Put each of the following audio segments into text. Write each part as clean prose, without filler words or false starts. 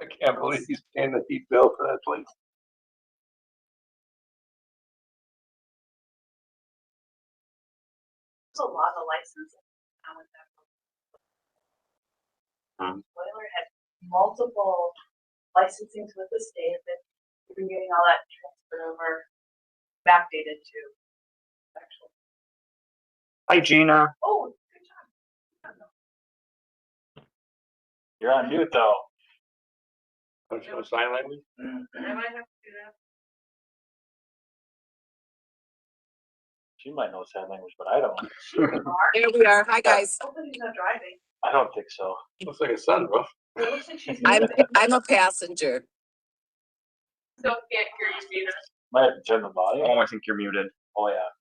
I can't believe he's paying the heat bill for that place. There's a lot of licensing. Boiler had multiple licensings with the state, that we've been getting all that transferred over, backdated to actual. Hi, Gina. Oh, good job. You're on mute though. Don't you know sign language? I might have to do that. She might know sign language, but I don't. Here we are. Hi, guys. Hopefully she's not driving. I don't think so. Looks like a sunroof. It looks like she's. I'm a passenger. Still can't hear you, Peter. Might have to turn the volume. Oh, I think you're muted. Oh yeah.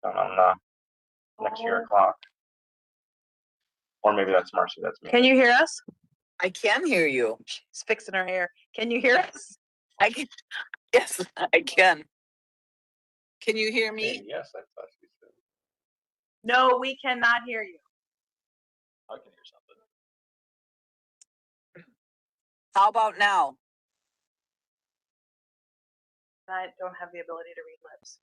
Down on next to your clock. Or maybe that's Marcy. That's me. Can you hear us? I can hear you. She's fixing her hair. Can you hear us? I can. Yes, I can. Can you hear me? Yes, I thought she said. No, we cannot hear you. I can hear something. How about now? I don't have the ability to read lips.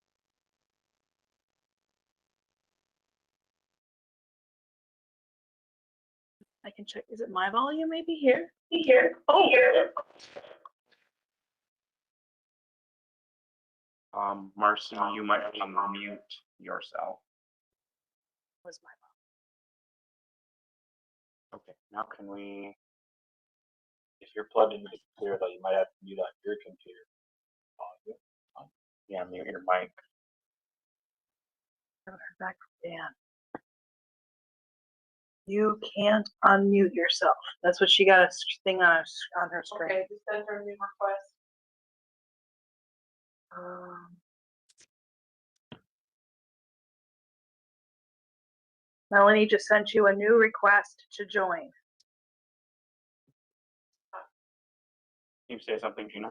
I can check. Is it my volume maybe here? Here. Oh, here. Marcy, you might have to mute yourself. Was my Okay, now can we? If you're plugged into the computer though, you might have to mute on your computer. Yeah, mute your mic. back from Dan. You can't unmute yourself. That's what she got a thing on her screen. Okay, just send her a new request. Melanie just sent you a new request to join. Can you say something, Gina?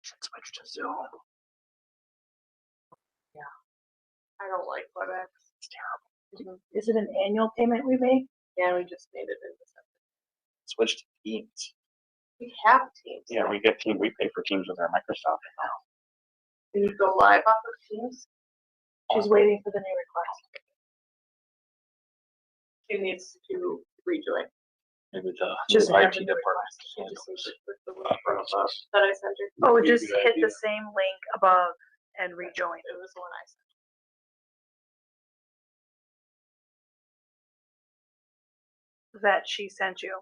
Should switch to Zoom. I don't like WebEx. It's terrible. Is it an annual payment we make? Yeah, we just made it in December. Switch to Teams. We have Teams. Yeah, we get Teams. We pay for Teams with our Microsoft account. Can you go live off of Teams? She's waiting for the new request. She needs to rejoin. Maybe the Just IT have a new department. She just needs to click the link that I sent her. Oh, Maybe just good hit idea. the same link above and rejoin. It was the one I sent. That she sent you.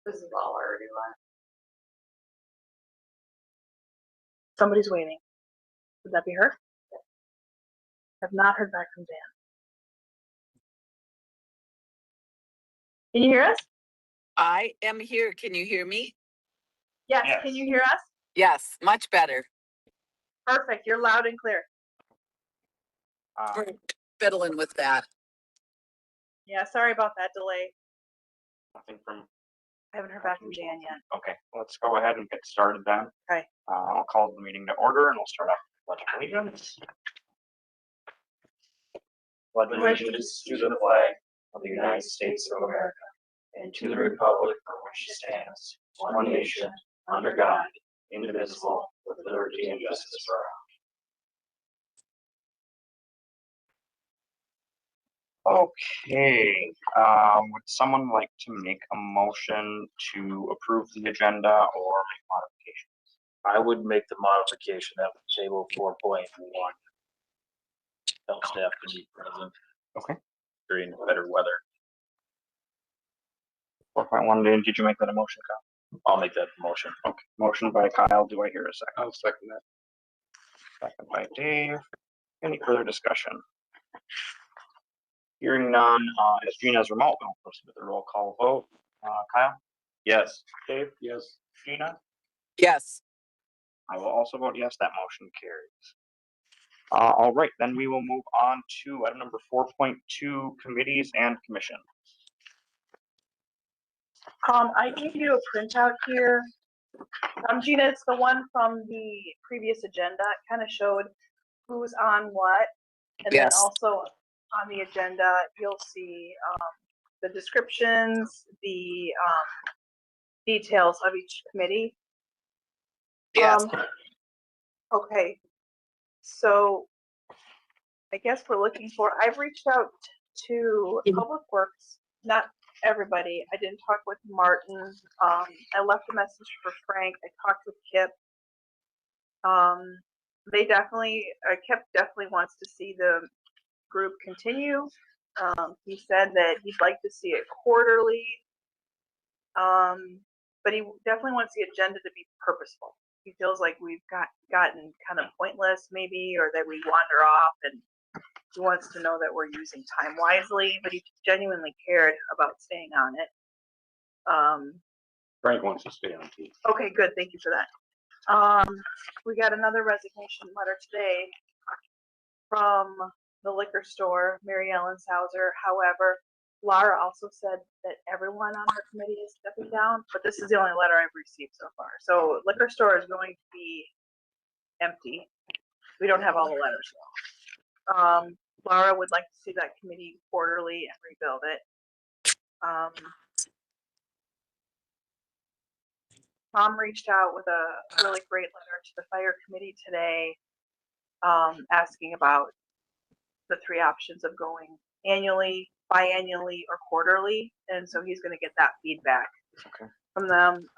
This is all already live. Somebody's waiting. Would that be her? Have not heard back from Dan. Can you hear us? I am here. Can you hear me? Yes. Yes. Can you hear us? Yes, much better. Perfect. You're loud and clear. We're fiddling with that. Yeah, sorry about that delay. Nothing from. I haven't heard back from Dan yet. Okay, let's go ahead and get started then. Okay. I'll call the meeting to order and we'll start off with the Pledge of Allegiance. Pledge allegiance to the flag of the United States of America and to the republic for which it stands, one nation, under God, indivisible, with liberty and justice for all. Okay, would someone like to make a motion to approve the agenda or make modifications? I would make the modification that table 4.1. Tell staff to be present. Okay. During better weather. 4.1, did you make that a motion, Kyle? I'll make that motion. Okay, motion by Kyle, do I hear a second? I'll second that. Second by Dave. Any further discussion? Hearing none, as Gina's remote, we'll proceed with the roll call vote. Kyle? Yes. Dave? Yes. Gina? Yes. I will also vote yes, that motion carries. All right, then we will move on to item number 4.2, committees and commission. I gave you a printout here. Gina, it's the one from the previous agenda. It kind of showed who's on what. And then Yes. also on the agenda, you'll see the descriptions, the details of each committee. Yes. Okay, so I guess we're looking for, I've reached out to Public Works, not everybody. I didn't talk with Martin. I left a message for Frank. I talked with Kip. Kip definitely wants to see the group continue. He said that he'd like to see it quarterly. But he definitely wants the agenda to be purposeful. He feels like we've gotten kind of pointless maybe, or that we wander off, and he wants to know that we're using time wisely, but he genuinely cared about staying on it. Frank wants to stay on team. Okay, good. Thank you for that. We got another resignation letter today from the liquor store, Mary Ellen Sauser. However, Laura also said that everyone on her committee is stepping down, but this is the only letter I've received so far. So liquor store is going to be empty. We don't have all the letters though. Laura would like to see that committee quarterly and rebuild it. Tom reached out with a really great letter to the fire committee today, asking about the three options of going annually, biannually, or quarterly, and so he's going to get that feedback from them.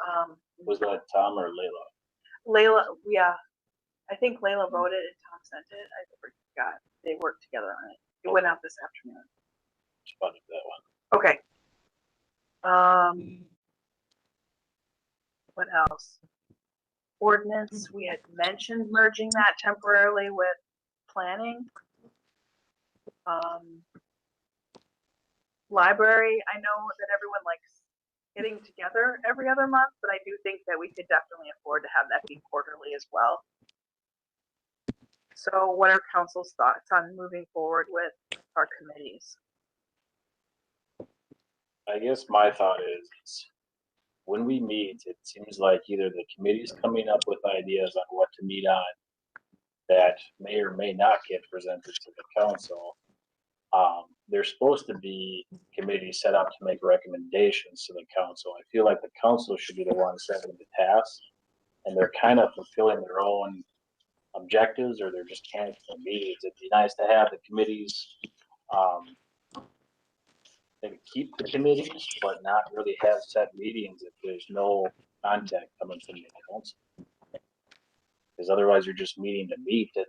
Was that Tom or Layla? Layla, yeah, I think Layla voted and Tom sent it. I forgot. They worked together on it. It went out this afternoon. Spotted that one. Okay. What else? Ordinance, we had mentioned merging that temporarily with planning. Library, I know that everyone likes getting together every other month, but I do think that we could definitely afford to have that be quarterly as well. So what are council's thoughts on moving forward with our committees? I guess my thought is when we meet, it seems like either the committee's coming up with ideas on what to meet on that may or may not get presented to the council. There's supposed to be committees set up to make recommendations to the council. I feel like the council should be the one setting the task, and they're kind of fulfilling their own objectives, or they're just canceling meetings. It'd be nice to have the committees, maybe keep the committees, but not really have set meetings if there's no contact coming from the council. Because otherwise you're just meeting to meet and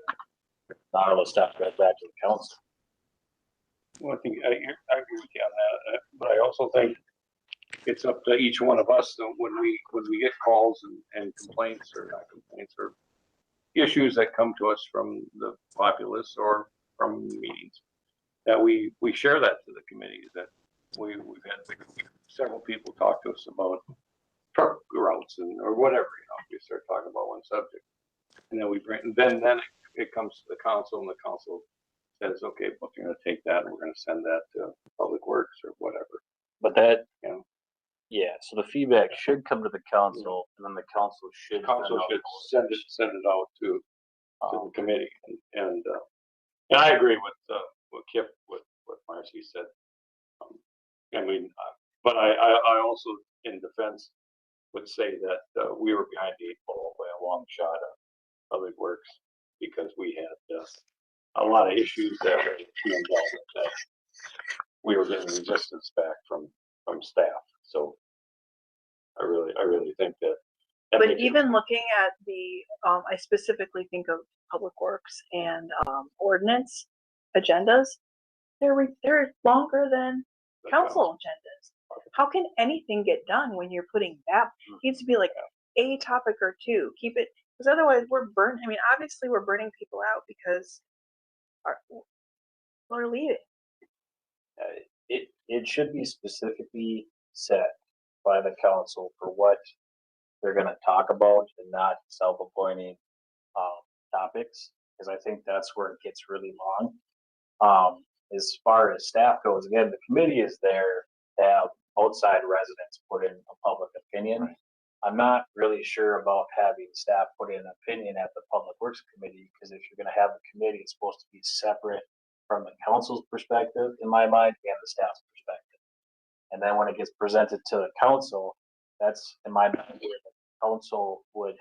not all the stuff goes back to the council. Well, I think I agree with you on that, but I also think it's up to each one of us when we get calls and complaints or not complaints or issues that come to us from the populace or from meetings, that we share that to the committees. That we've had several people talk to us about truck routes or whatever. We start talking about one subject, and then we bring, and then it comes to the council, and the council says, okay, well, you're going to take that and we're going to send that to Public Works or whatever. But that, yeah, so the feedback should come to the council, and then the council should send it out to the committee, and I agree with Kip, with what Marcy said. I mean, but I also, in defense, would say that we were behind the 8 ball by a long shot of Public Works, because we had a lot of issues that were being dealt with that we were getting resistance back from staff. So I really think that. But even looking at the, I specifically think of Public Works and ordinance agendas, they're longer than council agendas. How can anything get done when you're putting that? It needs to be like a topic or two. Keep it, because otherwise we're burning. I mean, obviously we're burning people out because we're leaving. It should be specifically set by the council for what they're going to talk about, and not self-appointing topics. because I think that's where it gets really long. As far as staff goes, again, the committee is there to have outside residents put in a public opinion. I'm not really sure about having staff put in an opinion at the Public Works Committee, because if you're gonna have a committee, it's supposed to be separate from the council's perspective, in my mind, and the staff's perspective. And then when it gets presented to the council, that's, in my mind, where the council would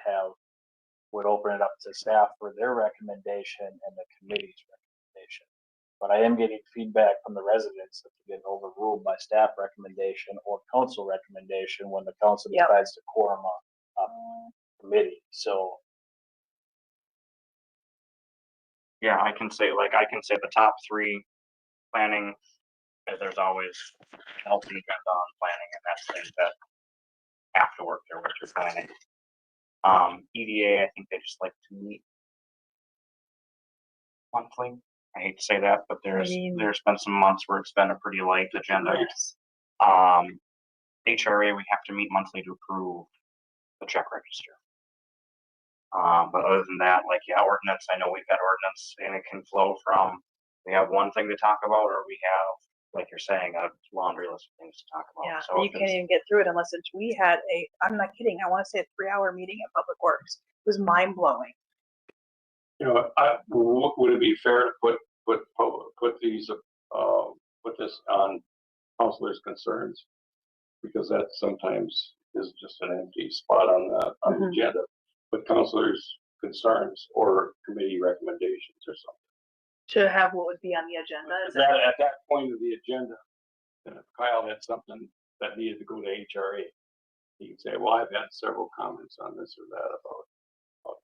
open it up to staff for their recommendation and the committee's recommendation. But I am getting feedback from the residents that they're getting overruled by staff recommendation or council recommendation when the council Yep. decides to quorum a committee. So Yeah, I can say the top three planning, there's always a healthy agenda on planning, and that's things that have to work their way through planning. EDA, I think they just like to meet monthly. I hate to say that, but there's been some months where it's been a pretty light agenda. Yes. HRA, we have to meet monthly to approve the check register. But other than that, like, yeah, ordinance, I know we've got ordinance, and it can flow from, we have one thing to talk about, or we have, like you're saying, a laundry list of things to talk about. Yeah, So you can't even get through it unless it's, we had I'm not kidding, I wanna say a 3-hour meeting at Public Works. It was mind blowing. You know, would it be fair to put these, put this on counselors' concerns? Because that sometimes is just an empty spot on the agenda. But counselors' concerns or committee recommendations or something. To have what would be on the agenda. Is it? At that point of the agenda, and if Kyle had something that needed to go to HRA, he could say, well, I've had several comments on this or that about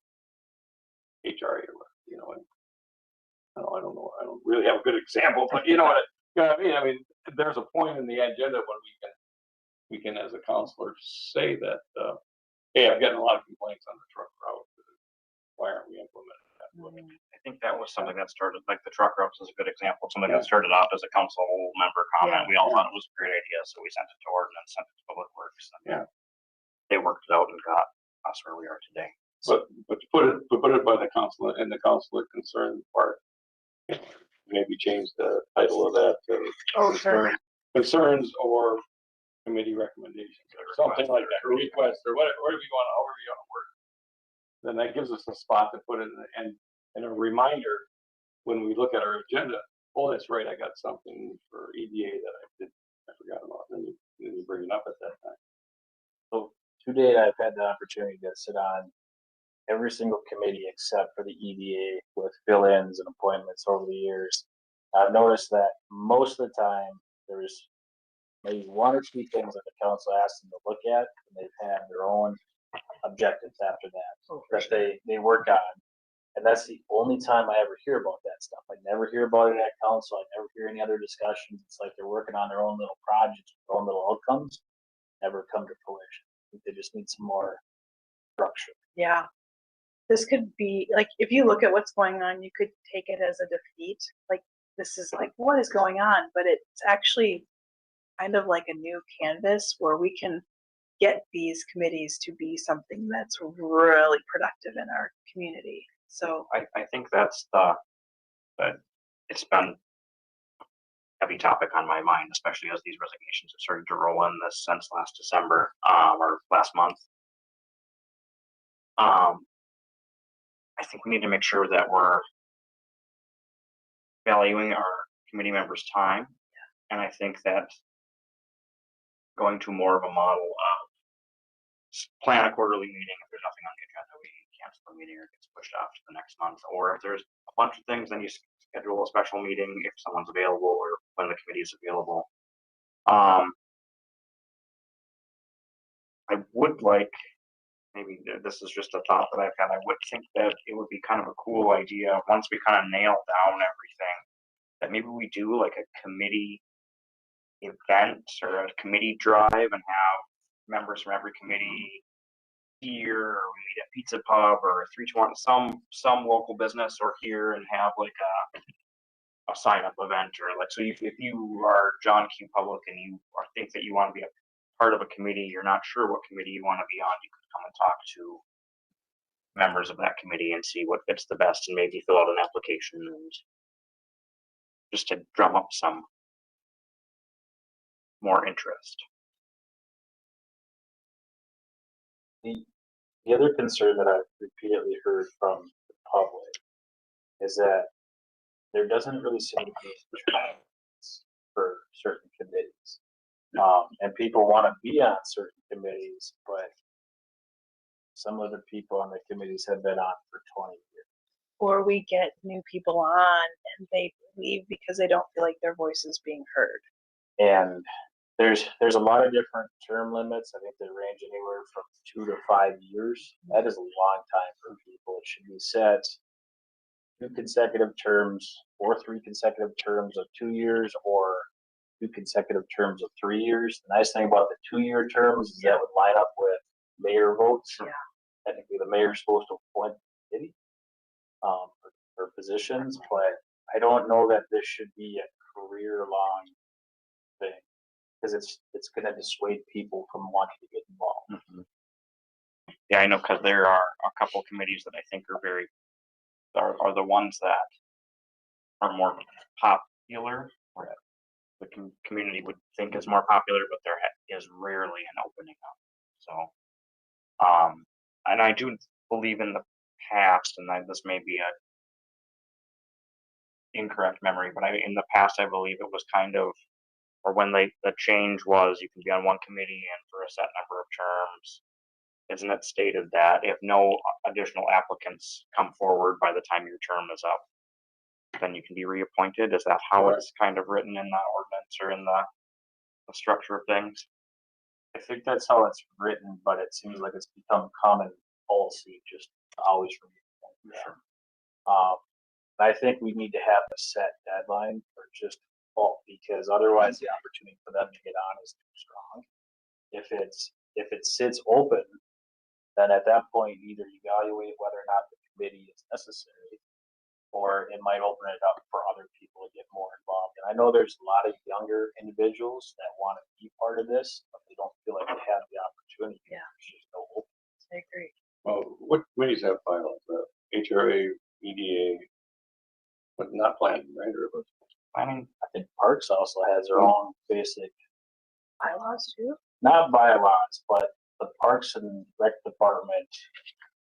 HRA, you know, and I don't know, I don't really have a good example, but you know what I mean? I mean, there's a point in the agenda when we can as a counselor say that, hey, I've gotten a lot of complaints on the truck route. Why aren't we implementing that? I think that was something that started, like the truck routes is a good example, something that started out as a council member comment. Yeah. We all thought it was a great idea, so we sent it to ordinance, sent it to Public Works. And they worked it out and got us where we are today. But to put it by the council in the counselor concern part, maybe change the title of that to concerns or committee recommendations or something like that, or request or whatever however you want to work. Then that gives us a spot to put it in, and a reminder when we look at our agenda. Oh, that's right, I got something for EDA that I forgot about. Then you bring it up at that time. So to date, I've had the opportunity to sit on every single committee except for the EDA with fill-ins and appointments over the years. I've noticed that most of the time there's maybe one or two things that the council asks them to look at, and they've had their own objectives after that they work on. And that's the only time I ever hear about that stuff. I never hear about it at council. I never hear any other discussions. It's like they're working on their own little projects, their own little outcomes, never come to fruition. I think they just need some more structure. Yeah. This could be, like, if you look at what's going on, you could take it as a defeat. Like, this is like, what is going on? But it's actually kind of like a new canvas where we can get these committees to be something that's really productive in our community. So I think that's it's been a heavy topic on my mind, especially as these resignations have started to roll in this since last December, or last month. I think we need to make sure that we're valuing our committee members' time. And I think that going to more of a model of plan a quarterly meeting. If there's nothing on the agenda, we cancel the meeting or it gets pushed off to the next month. Or if there's a bunch of things, then you schedule a special meeting if someone's available or when the committee is available. I would like, maybe this is just a thought that I've had, I would think that it would be kind of a cool idea once we kind of nail down everything, that maybe we do like a committee event or a committee drive and have members from every committee here, or we meet at Pizza Pub or 321, some local business, or here, and have like a sign up event, or like, so if you are John Q. Public and you think that you want to be a part of a committee, you're not sure what committee you want to be on, you could come and talk to members of that committee and see what fits the best and maybe fill out an application and just to drum up some more interest. The other concern that I've repeatedly heard from the public is that there doesn't really seem to be terms for certain committees. And people want to be on certain committees, but some of the people on the committees have been on for 20 years. Or we get new people on and they leave because they don't feel like their voice is being heard. And there's a lot of different term limits. I think they range anywhere from 2 to 5 years. That is a long time for people. It should be set 2 consecutive terms or 3 consecutive terms of 2 years or 2 consecutive terms of 3 years. The nice thing about the 2-year terms is that would line up with mayor votes. Yeah. Technically, the mayor's supposed to appoint the committee for positions, but I don't know that this should be a career-long thing because it's going to dissuade people from wanting to get involved. Mm-hmm. Yeah, I know, because there are a couple committees that I think are the ones that are more popular, or the community would think is more popular, but there is rarely an opening up. So, and I do believe in the past, and this may be a incorrect memory, but in the past I believe it was kind of, or when the change was, you can be on one committee and for a set number of terms. Isn't it stated that if no additional applicants come forward by the time your term is up, then you can be reappointed? Is that how it's kind of written in the ordinance or in the structure of things? I think that's how it's written, but it seems like it's become common policy just to always reappoint. Sure. I think we need to have a set deadline for just default because otherwise the opportunity for them to get on is too strong. If it sits open, then at that point either evaluate whether or not the committee is necessary, or it might open it up for other people to get more involved. And I know there's a lot of younger individuals that want to be part of this, but they don't feel like they have the opportunity. Yeah. There's just no open. I agree. Well, what committees have bylaws? HRA, EDA, but not planning, right? Or Planning. I think Parks also has their own basic, Bylaws too? not bylaws, but the Parks and Rec Department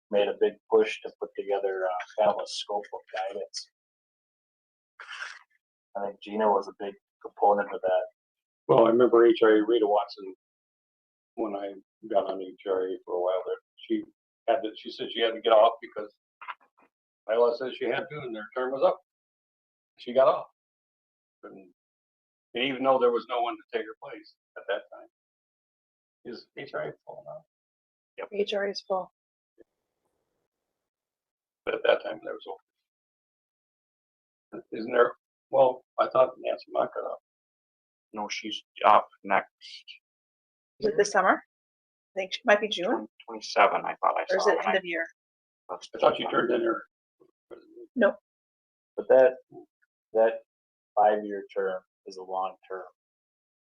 made a big push to put together kind of a scope of guidance. I think Gina was a big component of that. well, I remember HRA Rita Watson when I got on HRA for a while there. She said she had to get off because bylaw says she had to, and their term was up. She got off, and even though there was no one to take her place at that time, is HRA full now? HRA is full. But at that time there was open. Isn't there? Well, I thought Nancy Mott got off. No, she's up next. Is it this summer? I think it might be June, 27, I thought I or is saw. it when end of year? I thought she turned in her. But that 5-year term is a long term.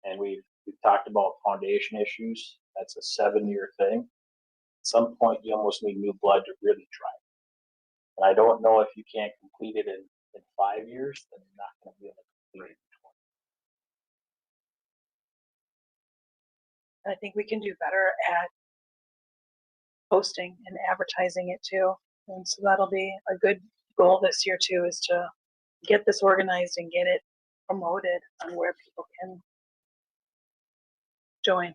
And we've talked about foundation issues. That's a 7-year thing. At some point you almost need new blood to really try. And I don't know if you can't complete it in 5 years, then you're not going to be able to complete it in 20. I think we can do better at posting and advertising it too. And so that'll be a good goal this year too, is to get this organized and get it promoted on where people can join.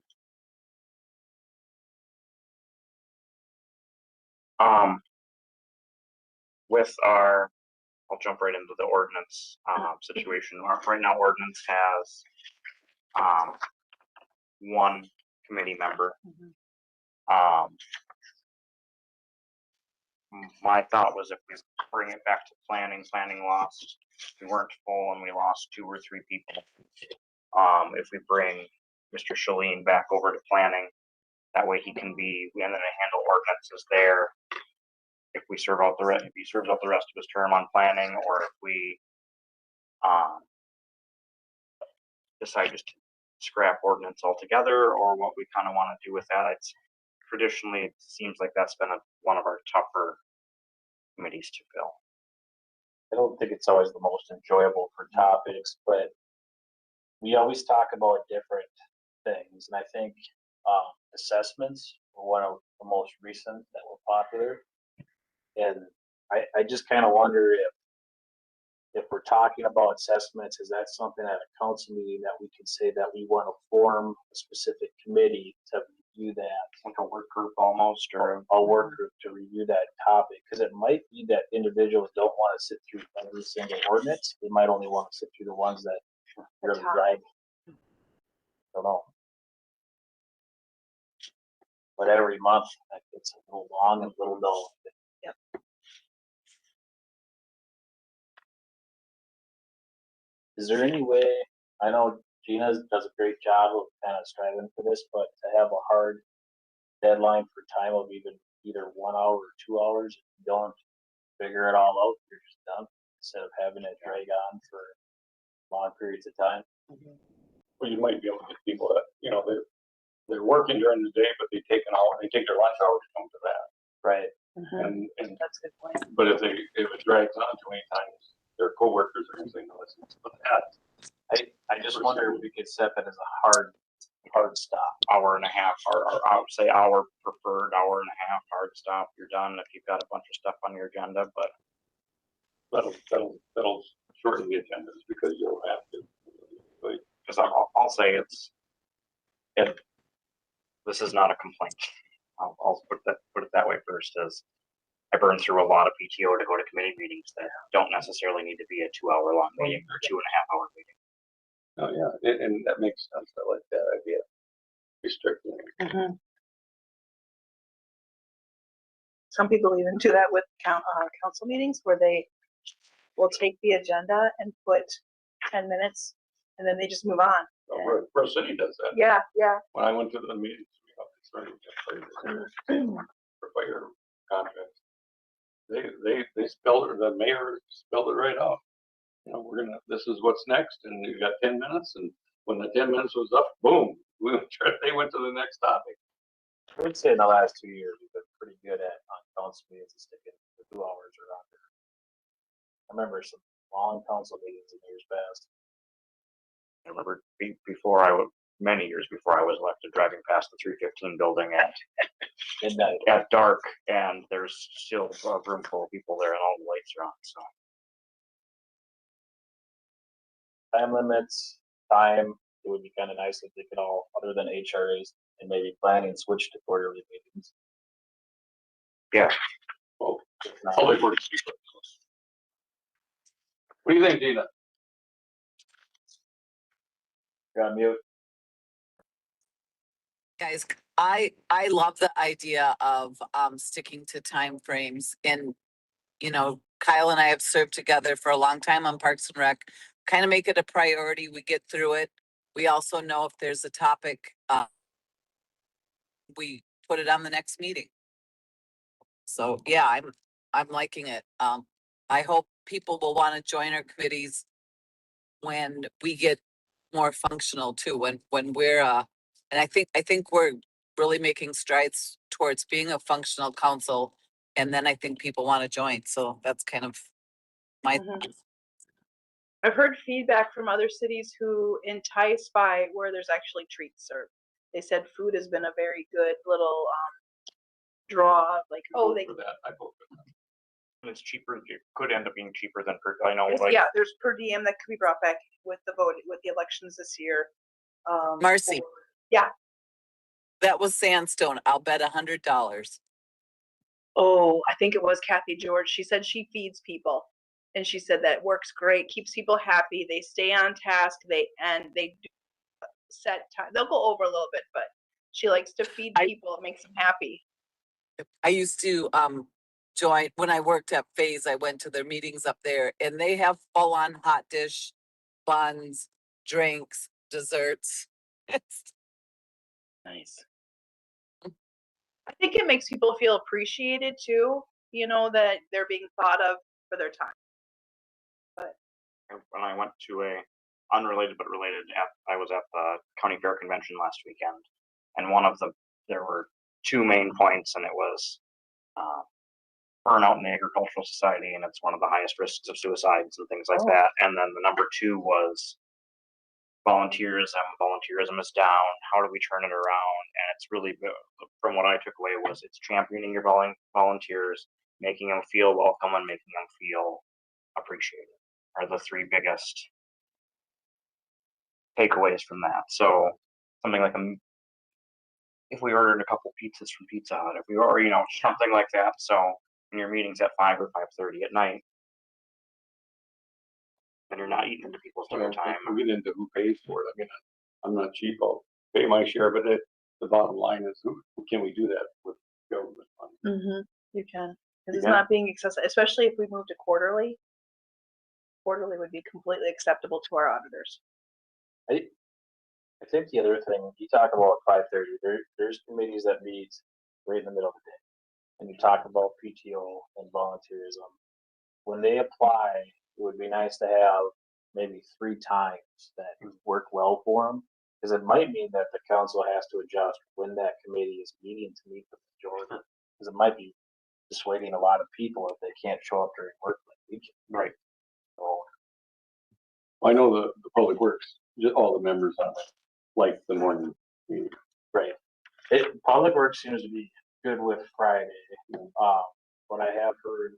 With I'll jump right into the ordinance situation. Right now, ordinance has one committee member. My thought was if we bring it back to planning lost. We weren't full and we lost 2 or 3 people. If we bring Mr. Shalene back over to planning, that way he can be, and then I handle ordinances there. If we serve out if he serves out the rest of his term on planning, or if we decide just to scrap ordinance altogether, or what we kind of want to do with that. Traditionally, it seems like that's been one of our tougher committees to fill. I don't think it's always the most enjoyable for topics, but we always talk about different things, and I think assessments were one of the most recent that were popular. And I just kind of wonder if we're talking about assessments, is that something at a council meeting that we can say that we want to form a specific committee to review that? Like a work group almost, or A work group to review that topic, because it might be that individuals don't want to sit through every single ordinance. They might only want to sit through the ones that really top. drive. Don't know. But every month, that gets a little long and a little dull. Yep. Is there any way, I know Gina does a great job of kind of striving for this, but to have a hard deadline for time of either 1 hour or 2 hours, if you don't figure it all out, you're just done, instead of having it drag on for long periods of time. Well, you might be able to get people that, you know, they're working during the day, but they take an hour, they take their lunch hour to come to that. Right. And That's a good point. but if it drags on too many times, their coworkers are gonna say, no, listen, but that, I just wonder if we could set that as a hard stop. hour and a half, or I would say hour preferred, hour and a half, hard stop, you're done if you've got a bunch of stuff on your agenda, but that'll shorten the agendas because you'll have to. But because I'll say this is not a complaint. I'll put it that way first, as I burn through a lot of PTO to go to committee meetings that don't necessarily need to be a 2 hour long meeting or 2.5 hour meeting. Oh, yeah, and that makes sense. I like that idea. Restricting it. Some people even do that with council meetings where they will take the agenda and put 10 minutes and then they just move on. Rose City does that. Yeah, yeah. When I went to the meetings, we got concerned with for fire contracts. They spelled it, the mayor spelled it right out. You know, this is what's next, and you got 10 minutes, and when the 10 minutes was up, boom, they went to the next topic. I would say in the last 2 years, we've been pretty good at on council meetings to stick it to 2 hours or under. I remember some long council meetings in years past. I remember many years before I was elected, driving past the 315 building at Midnight. at dark, and there's still a room full of people there, and all the lights are on. So Time limits, it would be kind of nice if they could all, other than HRAs and maybe planning, switch to quarterly meetings. yeah, Well, If not, public works. What do you think, Gina? you're on mute. Guys, I love the idea of sticking to time frames, and you know, Kyle and I have served together for a long time on Parks and Rec. Kind of make it a priority. We get through it. We also know if there's a topic, we put it on the next meeting. So yeah, I'm liking it. I hope people will want to join our committees when we get more functional too. When we're and I think we're really making strides towards being a functional council. And then I think people want to join. So that's kind of my I've heard feedback from other cities who entice by where there's actually treats served. They said food has been a very good little draw. Like, oh, they For that, I vote for that. and it's cheaper. It could end up being cheaper than I know. yeah, there's per diem that could be brought back with the vote with the elections this year. Marcy. Yeah. That was Sandstone. I'll bet $100. Oh, I think it was Kathy George. She said she feeds people, and she said that works great, keeps people happy. They stay on task. They do set time. They'll go over a little bit, but she likes to feed people. It makes them happy. I used to join when I worked at Phase. I went to their meetings up there, and they have full on hot dish, buns, drinks, desserts. It's nice. I think it makes people feel appreciated too, you know, that they're being thought of for their time. When I went to a unrelated but related, I was at the county fair convention last weekend, and there were two main points, and it was burnout in the agricultural society, and it's one of the highest risks of suicides and things like Oh. that. And then the number 2 was volunteerism. Volunteerism is down. How do we turn it around? And it's really, from what I took away, was it's championing your volunteers, making them feel welcome, and making them feel appreciated are the 3 biggest takeaways from that. So something like if we ordered a couple pizzas from Pizza Hut, if we were, something like that. So when your meeting's at 5 or 5:30 at night, and you're not eating into people's dinner time. We get into who pays for it. I mean, I'm not cheap. I'll pay my share, but the bottom line is who can we do that with government money? You can, because it's Yeah. not being accessible, especially if we move to quarterly. Quarterly would be completely acceptable to our auditors. I think the other thing, you talk about 5:30, there's committees that meet right in the middle of the day. And you talk about PTO and volunteerism. When they apply, it would be nice to have maybe 3 times that work well for them. Because it might mean that the council has to adjust when that committee is meeting to meet the majority. Because it might be dissuading a lot of people if they can't show up during work like weekend. Right. So, I know the public works, just all the members on it, like the morning meeting. right. Public Works seems to be good with Friday. What I have heard,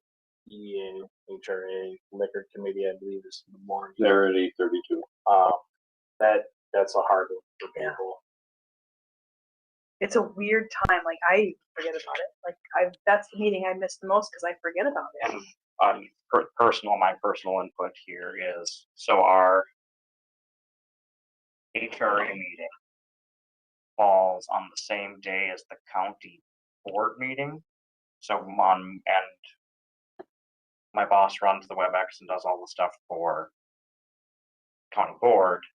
EA, HRA, Liquor Committee, I believe is in the morning. They're at 8:32. That's a hard one for Yeah. people. It's a weird time. Like I forget about it. Like that's the meeting I missed the most because I forget about it. And my personal input here is, so our HRA meeting falls on the same day as the county board meeting. So and my boss runs the WebEx and does all the stuff for county board.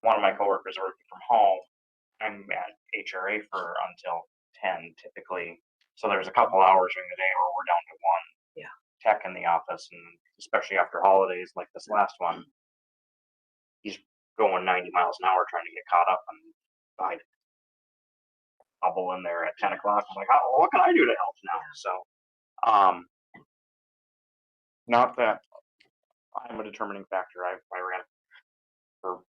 One of my coworkers working from home. I'm at HRA for until 10 typically. So there's a couple hours during the day where we're down to 1 tech in the office, and especially after holidays like this last one, he's going 90 miles an hour trying to get caught up, and I bubble in there at 10 o'clock. I'm like, what can I do to help now? So, not that I'm a determining factor. I ran for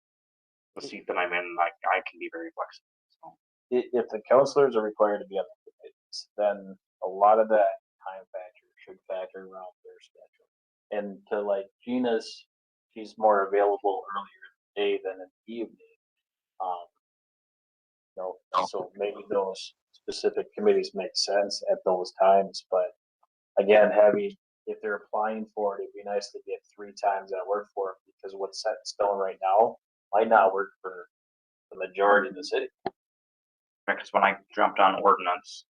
the seat that I'm in. I can be very flexible. So. If the counselors are required to be on the committees, then a lot of that time factor should factor around their schedule. And to like Gina's, she's more available earlier in the day than in the evening. So maybe those specific committees make sense at those times. But again, if they're applying for it, it'd be nice to get 3 times that work for it, because what's set in stone right now might not work for the majority of the city. Because when I jumped on ordinance,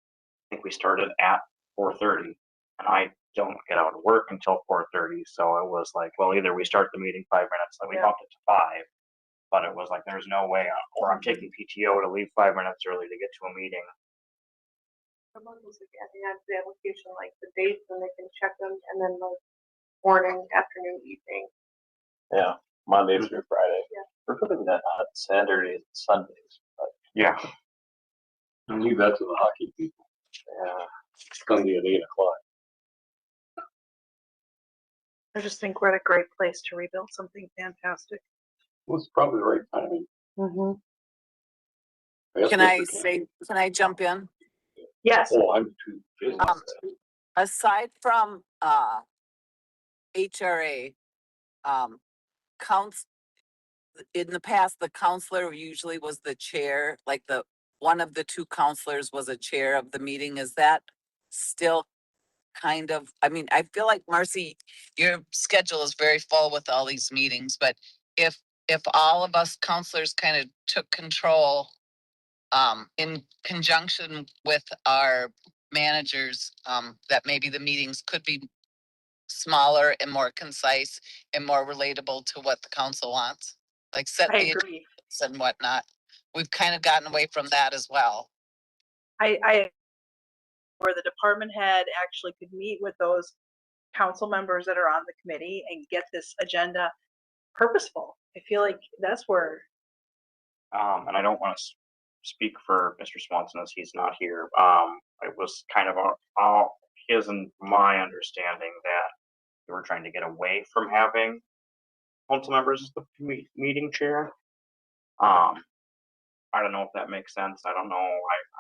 I think we started at 4:30, and I don't get out of work until 4:30. So it was like, well, either we start the meeting 5 minutes, then we bumped it to 5. But it was like, there's no way, or I'm taking PTO to leave 5 minutes early to get to a meeting. Someone was like adding on to the application, like the dates when they can check them, and then like morning, afternoon, evening. Yeah, Monday through Friday. Yeah. We're putting that on Saturdays and Sundays. But Yeah. And leave that to the hockey people. yeah, Sunday at 8 o'clock. I just think we're at a great place to rebuild something fantastic. Well, it's probably the right timing. guess Can Mr. I Kent- say, can I jump in? Yes. Oh, I'm too busy. Aside from, HRA, counts, in the past, the counselor usually was the chair, like one of the 2 counselors was a chair of the meeting. Is that still kind of, I mean, I feel like Marcy, your schedule is very full with all these meetings, but if all of us counselors kind of took control, in conjunction with our managers, that maybe the meetings could be smaller and more concise and more relatable to what the council wants. Like set I the agree. agendas and whatnot. We've kind of gotten away from that as well. I where the department head actually could meet with those council members that are on the committee and get this agenda purposeful. I feel like that's where. And I don't want to speak for Mr. Swanson as he's not here. It was kind of his and my understanding that we were trying to get away from having council members as the meeting chair. I don't know if that makes sense. I don't know.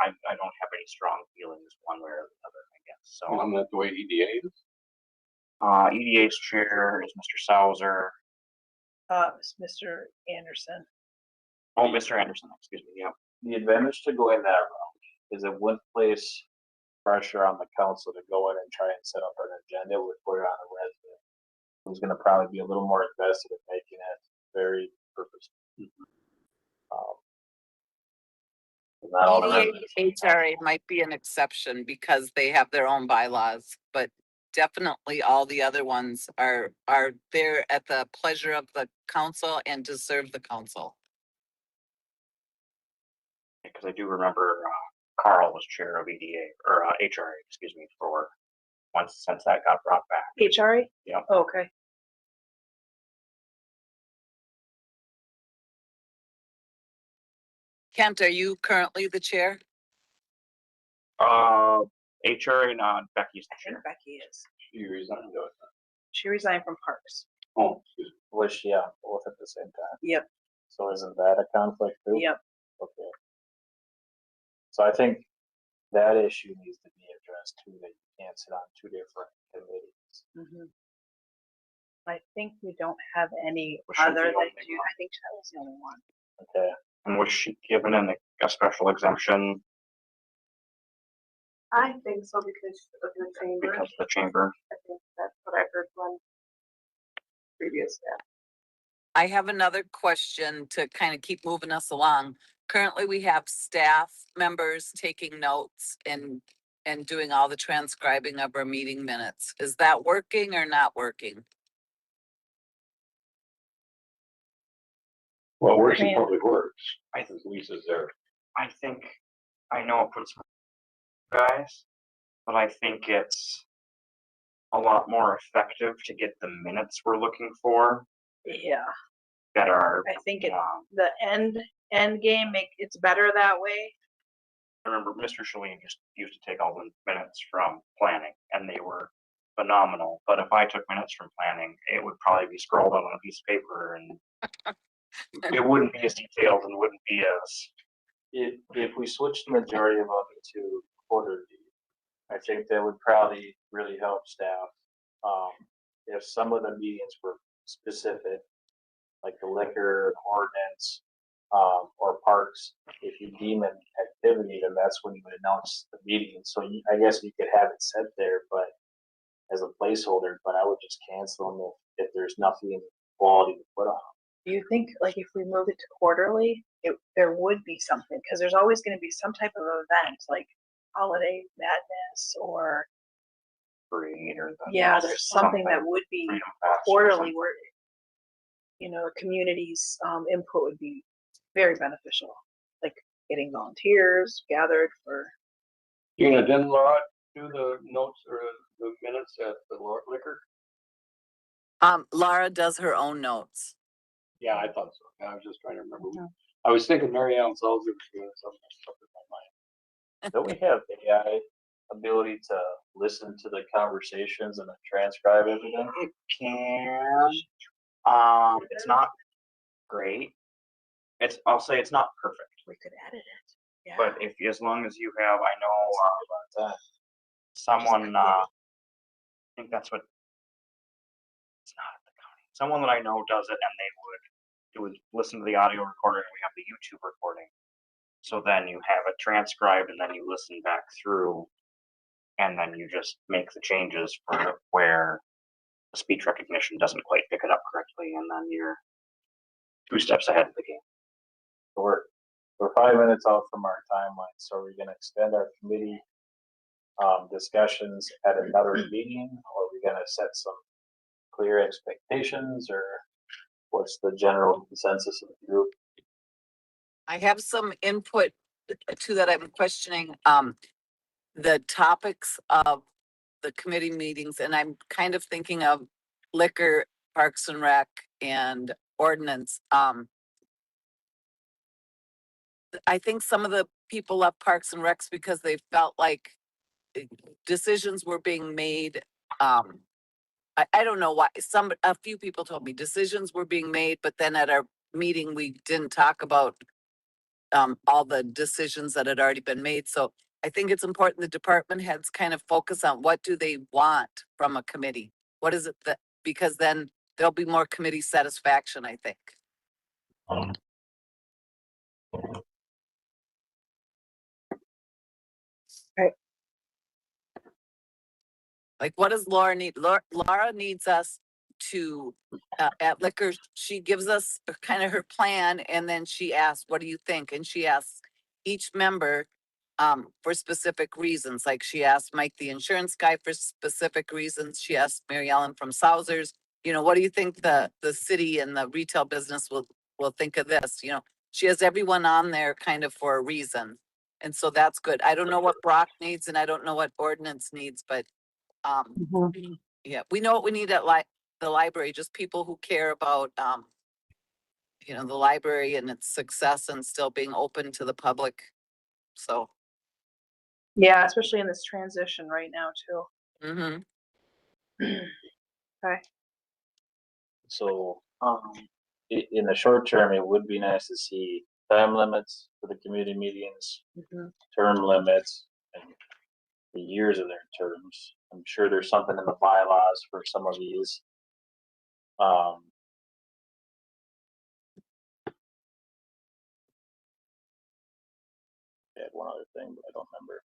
I don't have any strong feelings one way or the other, I guess. So, Isn't that the way EDA is? EDA's chair is Mr. Sauer. It's Mr. Anderson. Oh, Mr. Anderson, excuse me. Yeah. The advantage to going that route is it wouldn't place pressure on the council to go in and try and set up an agenda. It would put it on a resident who's gonna probably be a little more invested in making it very purposeful. Not all the residents. HRA might be an exception because they have their own bylaws, but definitely all the other ones are there at the pleasure of the council and to serve the council. Because I do remember Carl was chair of EDA or HRA, excuse me, for once since that got brought back. HRA? Yeah. Okay. Kent, are you currently the chair? HRA, not Becky's the I think chair. Becky is. She resigned, though. She resigned from Parks. Oh, excuse me. Which, yeah, both at the same time. Yep. So isn't that a conflict too? Yep. Okay. So I think that issue needs to be addressed too, that you can't sit on two different committees. Mhm. I think we don't have any Was she the other than only you. one? I think that was the only one. Okay. And was she given a special exemption I think so because of the chamber. because of the chamber? I think that's what I heard from previous staff. I have another question to kind of keep moving us along. Currently, we have staff members taking notes and doing all the transcribing of our meeting minutes. Is that working or not working? Well, works in Man. public works. I Since Lisa's there. I think I know it puts guys, but I think it's a lot more effective to get the minutes we're looking for Yeah. that are. I think it the end game it's better that way. I remember Mr. Shalene used to take all the minutes from planning, and they were phenomenal. But if I took minutes from planning, it would probably be scrolled on a piece of paper, and it wouldn't be as detailed and wouldn't be as. If we switch the majority of them to quarterly, I think that would probably really help staff. If some of the meetings were specific, like the liquor ordinance, or parks, if you deem an activity, then that's when you would announce the meeting. So I guess you could have it set there, but as a placeholder, but I would just cancel them if there's nothing quality to put on. Do you think like if we moved it to quarterly, there would be something because there's always going to be some type of event like holiday madness or Parade or there's something that would be Freedom Fest or quarterly something. where the community's input would be very beneficial, like getting volunteers gathered for. Didn't Laura do the notes or the minutes at the liquor? Laura does her own notes. Yeah, I thought so. I was just trying to remember. Mhm. I was thinking Mary Ellen Selzer was doing something in my mind. Don't we have AI ability to listen to the conversations and then transcribe everything? It can. It's not great. I'll say it's not perfect. We could edit it. Yeah. But as long as you have, I know About that. someone. I think that's what. It's not at the county. Someone that I know does it, and they would listen to the audio recording, and we have the YouTube recording. So then you have it transcribed, and then you listen back through, and then you just make the changes for where the speech recognition doesn't quite pick it up correctly, and then you're 2 steps ahead of the game. We're 5 minutes out from our timeline, so we're gonna extend our committee discussions at another meeting, or are we gonna set some clear expectations, or what's the general consensus of the group? I have some input to that. I'm questioning the topics of the committee meetings, and I'm kind of thinking of liquor, parks and rec, and ordinance. I think some of the people left Parks and Recs because they felt like decisions were being made, I don't know why, a few people told me decisions were being made, but then at our meeting, we didn't talk about all the decisions that had already been made. So I think it's important the department heads kind of focus on what do they want from a committee? What is it that, because then there'll be more committee satisfaction, I think. Like, what does Laura need? Laura needs us to, at liquor, she gives us kind of her plan and then she asks, what do you think? And she asks each member for specific reasons. Like she asked Mike, the insurance guy, for specific reasons. She asked Mary Ellen from Sousers, you know, what do you think the city and the retail business will think of this? You know, she has everyone on there kind of for a reason. And so that's good. I don't know what Brock needs and I don't know what ordinance needs, but yeah, we know what we need at the library, just people who care about, you know, the library and its success and still being open to the public. So. Yeah, especially in this transition right now too. Mm-hmm. Okay. So, in the short term, it would be nice to see time limits for the community meetings, term limits, and the years of their terms. I'm sure there's something in the bylaws for some of these. I had one other thing, but I don't remember.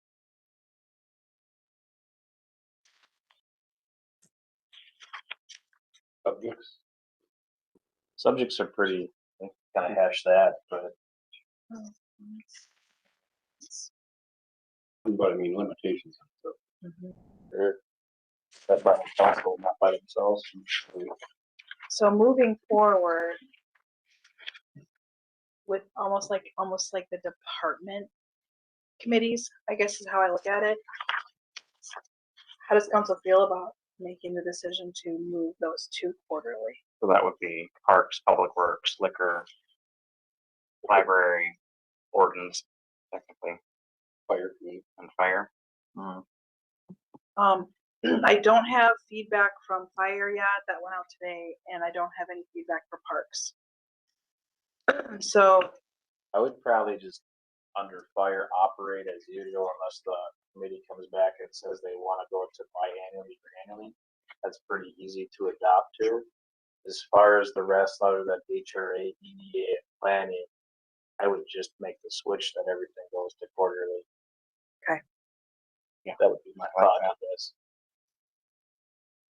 Subjects are pretty, kind of hash that, but. But I mean, limitations. They're set by the council, not by themselves. So moving forward with almost like the department committees, I guess is how I look at it. How does council feel about making the decision to move those two quarterly? So that would be parks, public works, liquor, library, ordinance, technically, Fire committee. and fire. I don't have feedback from fire yet. That went out today, and I don't have any feedback for parks. So I would probably just under fire operate as usual unless the committee comes back and says they want to go to biannually or annually. That's pretty easy to adopt to. As far as the rest, other than HRA, EDA, and planning, I would just make the switch that everything goes to quarterly. Okay. Yeah, that would be my thought on this.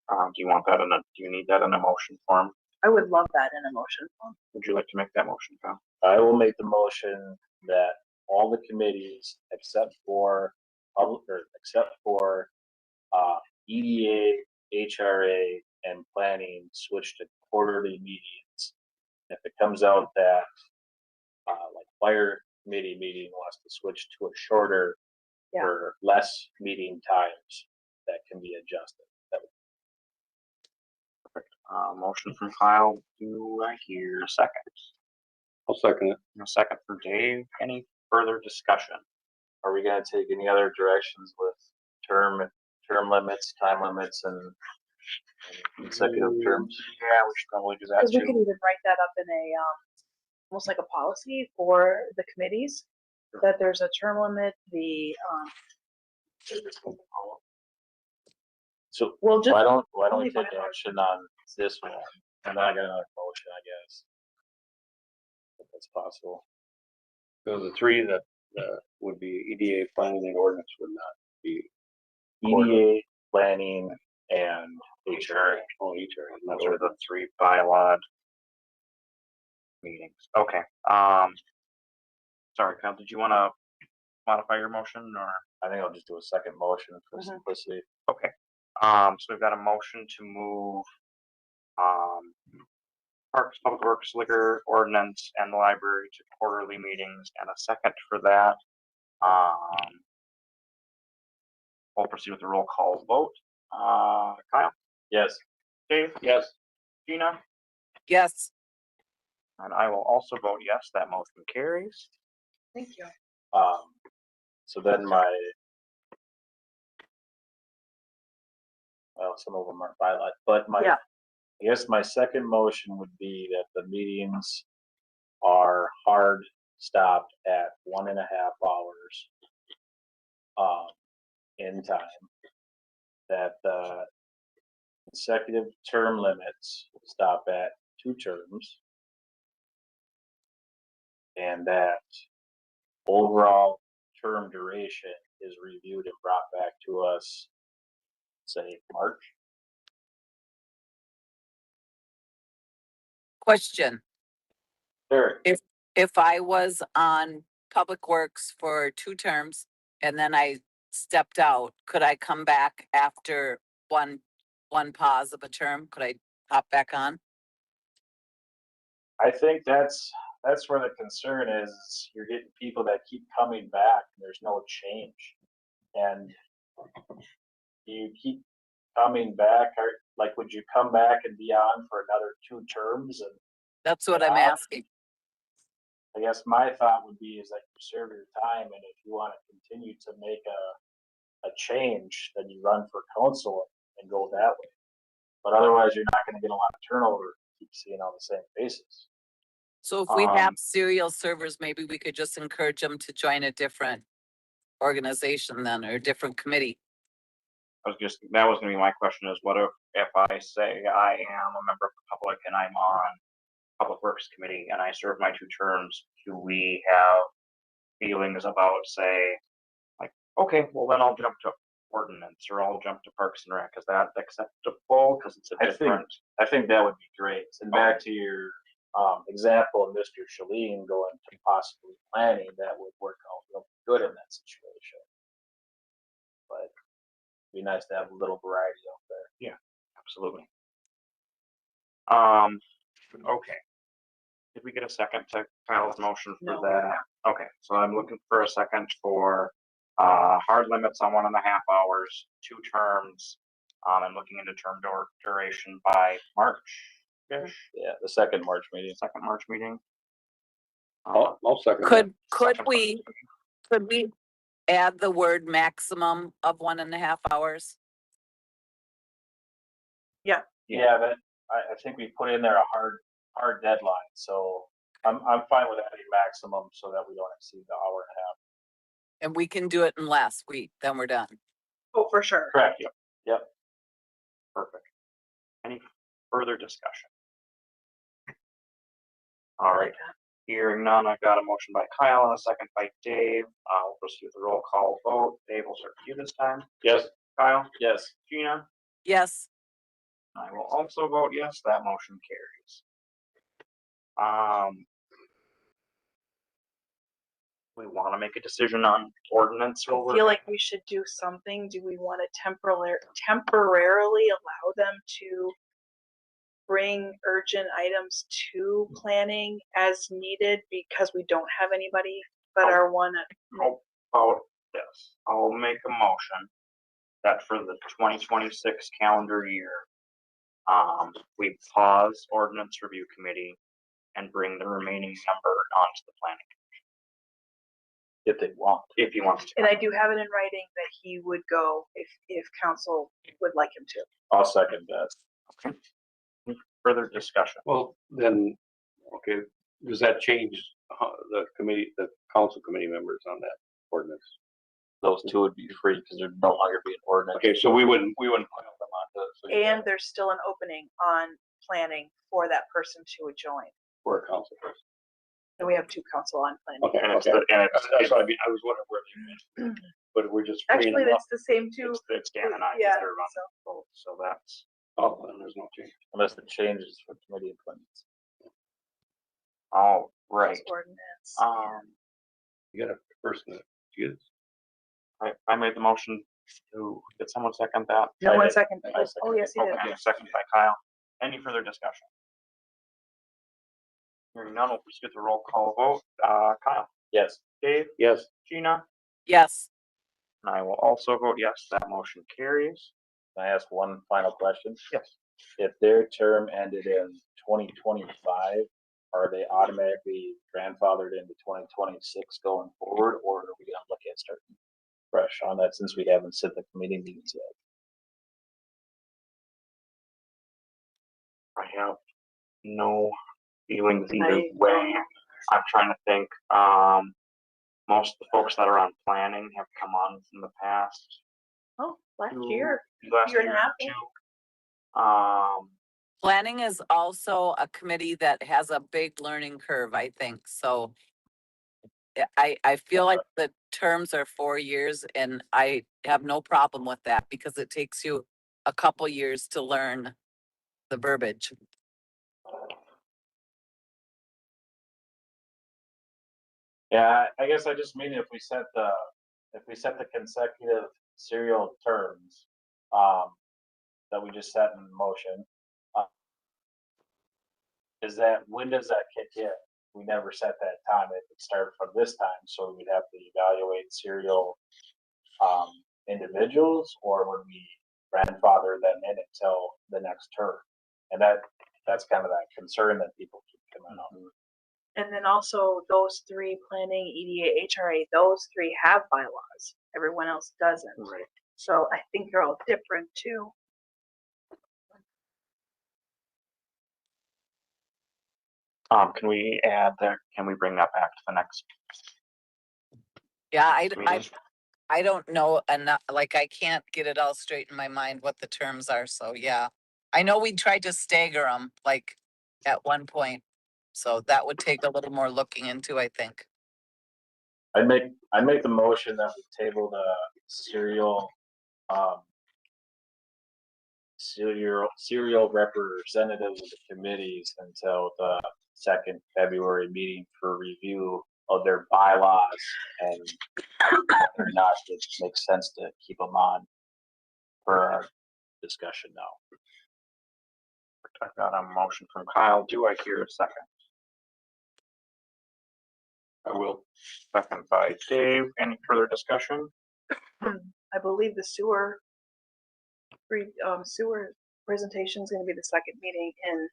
Do you want that do you need that in a motion form? I would love that in a motion form. Would you like to make that motion, Kyle? I will make the motion that all the committees except for EDA, HRA, and planning switch to quarterly meetings. If it comes out that like fire committee meeting wants to switch to a shorter or less meeting times, that can be adjusted. Motion from Kyle. Do I hear a second? I'll second it. A second for Dave. Any further discussion? Are we gonna take any other directions with term limits, time limits, and consecutive terms? Yeah, we should probably do that Because we could too. even write that up in a almost like a policy for the committees, that there's a term limit. So We'll just why don't we only take bylaws. action on this one? And then I got another motion, I guess. If that's possible. So the three that would be EDA, planning, and ordinance would not be. EDA, planning, and HRA. Oh, HRA. Those are the three bylaw meetings. Okay. Sorry, Kyle, did you want to modify your motion or? I think I'll just do a second motion for simplicity. Okay. So we've got a motion to move parks, public works, liquor, ordinance, and the library to quarterly meetings, and a second for that. We'll proceed with the roll call vote. Kyle, Yes. Dave, Yes. Gina, Yes. and I will also vote yes. That motion carries. Thank you. So then my well, some of them are bylaws, but Yeah. I guess my second motion would be that the meetings are hard stopped at 1.5 hours. In time. That the consecutive term limits stop at 2 terms. And that overall term duration is reviewed and brought back to us, say, March. Question, Sure. if I was on Public Works for 2 terms and then I stepped out, could I come back after one pause of a term? Could I hop back on? I think that's where the concern is. You're getting people that keep coming back and there's no change. And you keep coming back, or like, would you come back and be on for another 2 terms? And That's what I'm Yeah. asking. I guess my thought would be is that you serve your time, and if you want to continue to make a change, then you run for council and go that way. But otherwise, you're not going to get a lot of turnover. Keep seeing all the same faces. So if we have Um, serial servers, maybe we could just encourage them to join a different organization then, or a different committee. that was gonna be my question is what if I say I am a member of the public and I'm on Public Works Committee and I serve my 2 terms, do we have feelings about, say, like, okay, well then I'll jump to ordinance or I'll jump to Parks and Rec, is that acceptable? Cause it's a I think- different. I think that would be great. And back to your example of Mr. Shalene going to possibly planning, that would work out real good in that situation. But it'd be nice to have a little variety out there. Absolutely. Okay. Did we get a second to Kyle's motion for No. that? Okay, so I'm looking for a second for, hard limits on 1.5 hours, 2 terms. And looking into term duration by March-ish, Yeah, the second March meeting. second March meeting. I'll second that. Could Second we add the word maximum of 1.5 hours? Yeah, that, I think we put in there a hard deadline, so I'm fine with adding maximum so that we don't exceed the hour and a half. And we can do it in last week, then we're done. Oh, for sure. Correct. Perfect. Any further discussion? All right, hearing none, I got a motion by Kyle and a second by Dave. We'll proceed with the roll call vote. Dave will start with you this time. Yes. Kyle, Yes. Gina, Yes, I will also vote yes, that motion carries. We want to make a decision on ordinance I over. feel like we should do something. Do we want to temporarily allow them to bring urgent items to planning as needed because we don't have anybody but our one? How about this? I'll make a motion that for the 2026 calendar year, we pause ordinance review committee and bring the remaining number onto the planning If they want. if he wants to. And I do have it in writing that he would go if council would like him to. I'll second that. Further discussion. Well, then, okay, does that change the council committee members on that ordinance? Those 2 would be free because they're no longer being ordinance. Okay, so we wouldn't pile them on the. And there's still an opening on planning for that person to join. For a council person. So we have 2 council on planning. Okay, And it's, okay. it's, That's what I mean, I was wondering where they went. But we're just freeing Actually, them up. that's the same too. it's Dan and I Yeah, that are on both, so that's. Oh, then there's no change. Unless the changes for committee appointments. All right. Ordinance. You got a person that is. I made the motion to, did someone second that? No, I 1 did. second. I seconded Oh, yes, you did. Okay, second by Kyle. Any further discussion? Hearing none, we'll proceed with the roll call vote. Kyle, Yes. Dave, Yes, Gina, yes. and I will also vote yes, that motion carries. Can I ask one final question? Yes. If their term ended in 2025, are they automatically grandfathered into 2026 going forward, or are we gonna look at starting fresh on that since we haven't set the committee meetings yet? I have no feelings either I way. don't know. I'm trying to think, most of the folks that are on planning have come on in the past. Oh, last two- year. Last year and a year or half, two. Planning is also a committee that has a big learning curve, I think, so. I feel like the terms are 4 years and I have no problem with that because it takes you a couple years to learn the verbiage. Yeah, I guess I just mean if we set the consecutive serial terms, that we just set in motion. When does that kick in? We never set that time. It would start from this time, so we'd have to evaluate serial, individuals, or would we grandfather them in until the next term? And that's kind of that concern that people keep coming up. And then also those three, planning, EDA, HRA, those three have bylaws. Everyone else doesn't. Right. So I think they're all different too. Can we add that, can we bring that back to the next? Yeah, meeting? I don't know enough, like I can't get it all straight in my mind what the terms are, so yeah. I know we tried to stagger them like at one point, so that would take a little more looking into, I think. I'd make the motion that we table the serial representatives of the committees until the second February meeting for review of their bylaws and whether or not it makes sense to keep them on for our discussion now. I've got a motion from Kyle. Do I hear a second? I will. Second by Dave. Any further discussion? I believe the sewer presentation is going to be the second meeting in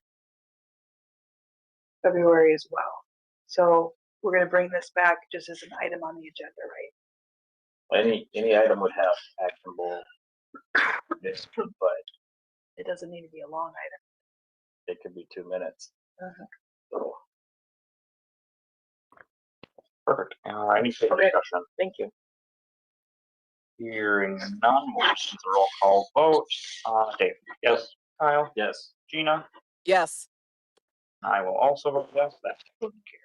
February as well. So we're going to bring this back just as an item on the agenda, right? Any item would have actionable, but It doesn't need to be a long item. it could be 2 minutes. So, Perfect. Any further Okay. discussion? Thank you. Hearing none, we'll proceed to roll call vote. Dave? Yes. Kyle? yes. Gina? Yes, I will also vote yes. That's taken care.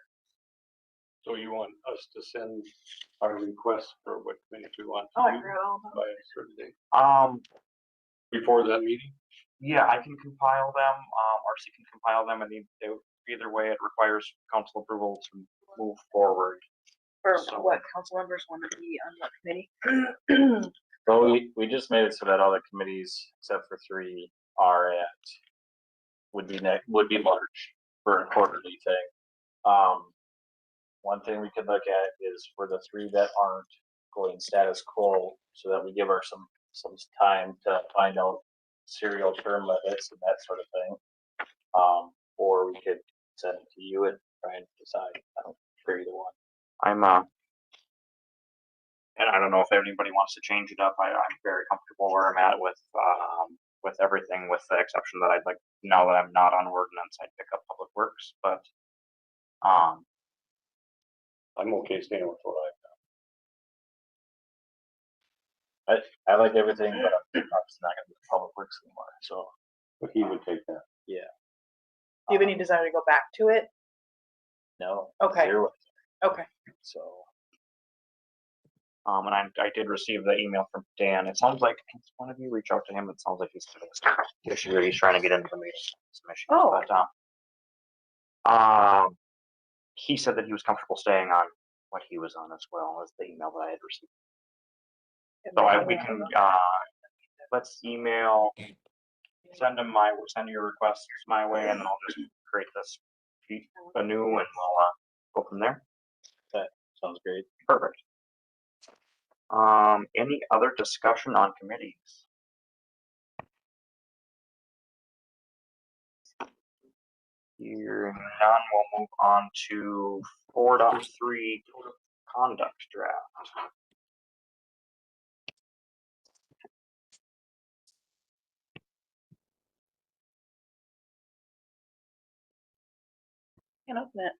So you want us to send our request for what minutes we want Oh, I to do forgot all about by a certain date Before that meeting? Yeah, I can compile them, RC can compile them, and either way, it requires council approval to move forward. for So- what council members want to be on what committee. Well, we just made it so that all the committees except for 3 would be March for a quarterly thing. One thing we could look at is for the 3 that aren't going status quo, so that we give her some time to find out serial term limits and that sort of thing. Or we could send it to you and try and decide. I don't care either one. And I don't know if anybody wants to change it up. I'm very comfortable where I'm at with everything, with the exception that I'd like, now that I'm not on ordinance, I'd pick up public works, but, I'm okay staying with what I like everything, but I'm obviously not gonna do public works anymore, so. but he would take that. Do you have any desire to go back to it? No. Okay. 0. Okay. So, and I did receive the email from Dan. It sounds like, can one of you reach out to him? It sounds like he's having some issue, he's trying to get into the meeting, some issues, Oh. but, he said that he was comfortable staying on what he was on as well as the email that I had received. So we can, let's email, send your requests my way, and then I'll just create this sheet anew, and we'll go from there. sounds great. Perfect. Any other discussion on committees? Hearing none, we'll move on to 4.3 code of conduct draft. Can't open it.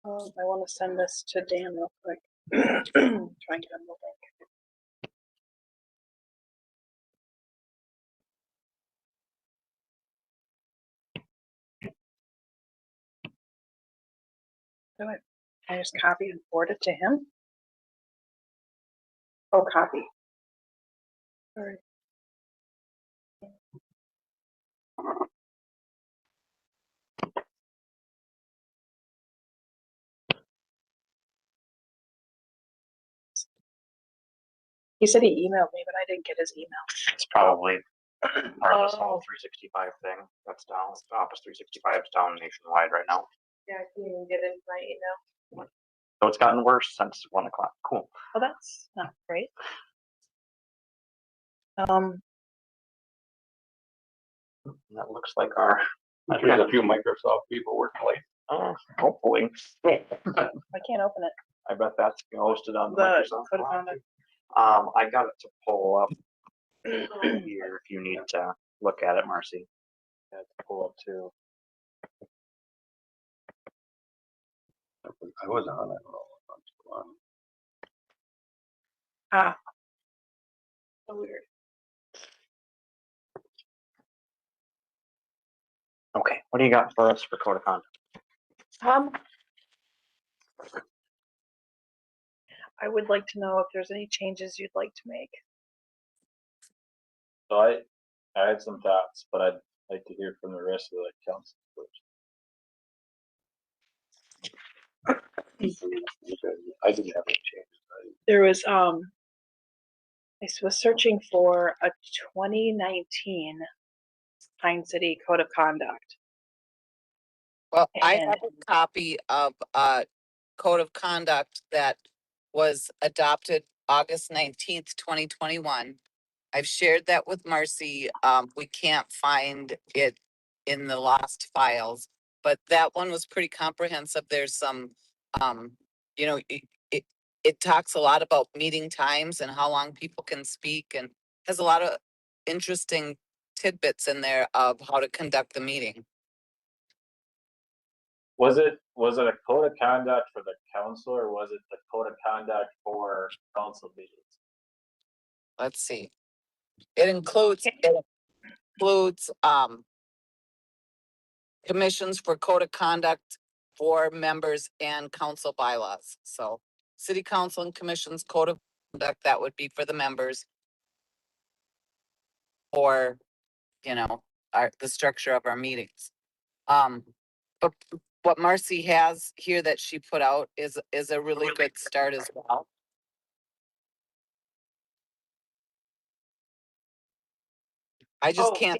Oh, I want to send this to Dan real quick. Try and get him the link. Do it. I just copy and forward it to him. Oh, copy. Sorry. He said he emailed me, but I didn't get his email. It's probably part of this whole Oh. 365 thing. That's down. Office 365 is down nationwide right now. Yeah, I couldn't even get into my email. So it's gotten worse since 1 o'clock. Cool. Oh, that's not great. That looks like our. There's a few Microsoft people working late. Hopefully. I can't open it. I bet that's hosted on the The Microsoft. code of Cloud. conduct. I got it to pull up here if you need to look at it, Marcy. Yeah, to pull up too. I wasn't on it at all. I'm still on. Ah. So weird. Okay, what do you got for us for code of conduct? I would like to know if there's any changes you'd like to make. So I had some thoughts, but I'd like to hear from the rest of the council first. I didn't have any changes. There was I was searching for a 2019 Pine City Code of Conduct. Well, I And- have a copy of a code of conduct that was adopted August 19th, 2021. I've shared that with Marcy. We can't find it in the lost files, but that one was pretty comprehensive. There's some, you know, it talks a lot about meeting times and how long people can speak, and has a lot of interesting tidbits in there of how to conduct the meeting. Was it a code of conduct for the council, or was it the code of conduct for council meetings? Let's see. It includes commissions for code of conduct for members and council bylaws. So city council and commissions code of conduct, that would be for the members. Or, you know, the structure of our meetings. But what Marcy has here that she put out is a really good start as well. I just Oh,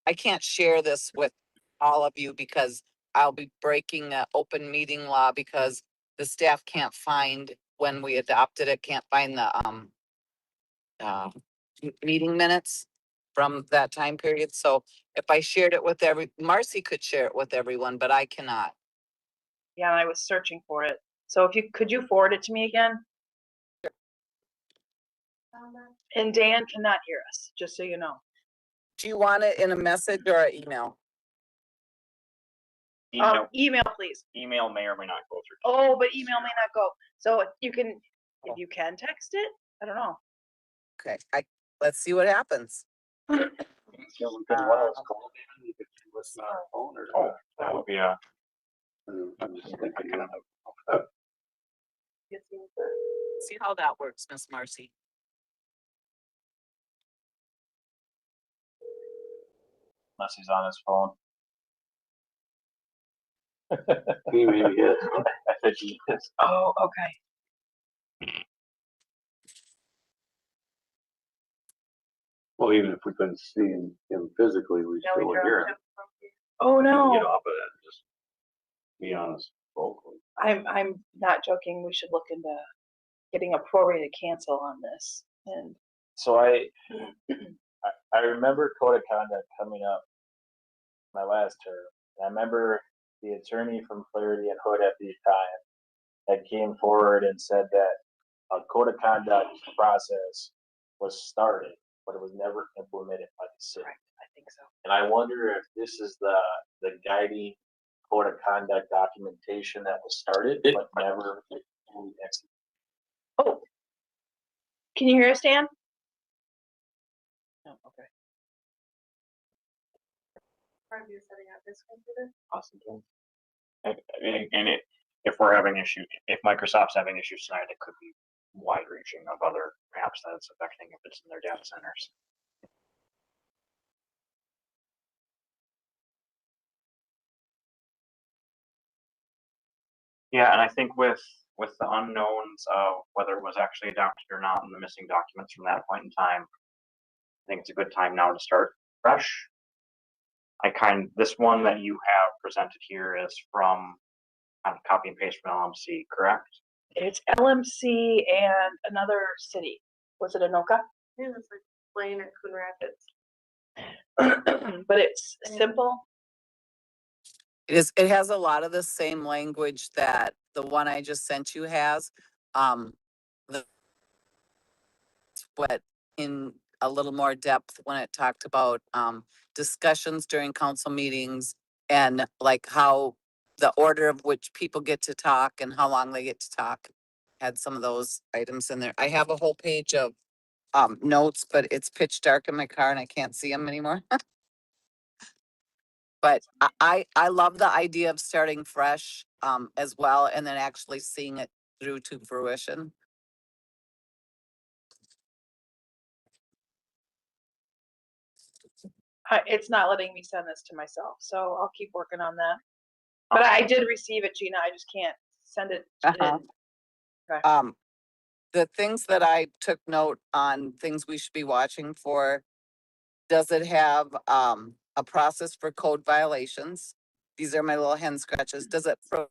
I can't share this with all of you because I'll be breaking the open meeting law because the staff can't find when we adopted it, can't find the meeting minutes from that time period. So if I shared it with Marcy could share it with everyone, but I cannot. Yeah, I was searching for it. So if could you forward it to me again? And Dan cannot hear us, just so you know. Do you want it in a message or an email? Email, please. Email may or may not go through. Oh, but email may not go. So you can, if you can text it, I don't know. Okay, let's see what happens. Someone could want us call in, you could listen on our phone or. Oh, that would be a. I'm just thinking. See how that works, Miss Marcy. Unless he's on his phone. He maybe is. I think he is. Oh, okay. Well, even if we couldn't see him physically, we Now we still would dropped hear it. him. Oh, Get no. off of that, just be honest vocally. I'm not joking. We should look into getting a prorated cancel on this. And So I remember code of conduct coming up my last term. And I remember the attorney from Flaherty and Hood at the time had came forward and said that a code of conduct process was started, but it was never implemented by the city. I think so. And I wonder if this is the guiding code of conduct documentation that was started, but never fully executed. Oh. Can you hear us, Dan? Oh, okay. Probably setting up this computer. Awesome. If we're having issues, if Microsoft's having issues tonight, it could be wide reaching of other apps that it's affecting if it's in their data centers. Yeah, and I think with the unknowns of whether it was actually adopted or not and the missing documents from that point in time, I think it's a good time now to start fresh. This one that you have presented here is from kind of copy and paste from LMC, correct? It's LMC and another city. Was it Anoka? Yeah, it's like Blaine or Coon Rapids. But it's simple. It has a lot of the same language that the one I just sent you has. The, but in a little more depth when it talked about, discussions during council meetings and like how the order of which people get to talk and how long they get to talk. Had some of those items in there. I have a whole page of, notes, but it's pitch dark in my car and I can't see them anymore. But I love the idea of starting fresh, as well, and then actually seeing it through to fruition. It's not letting me send this to myself, so I'll keep working on that. But I did receive it, Gina. I just can't send it. Uh-huh. Okay. The things that I took note on, things we should be watching for. Does it have, a process for code violations? These are my little hen scratches. Does it for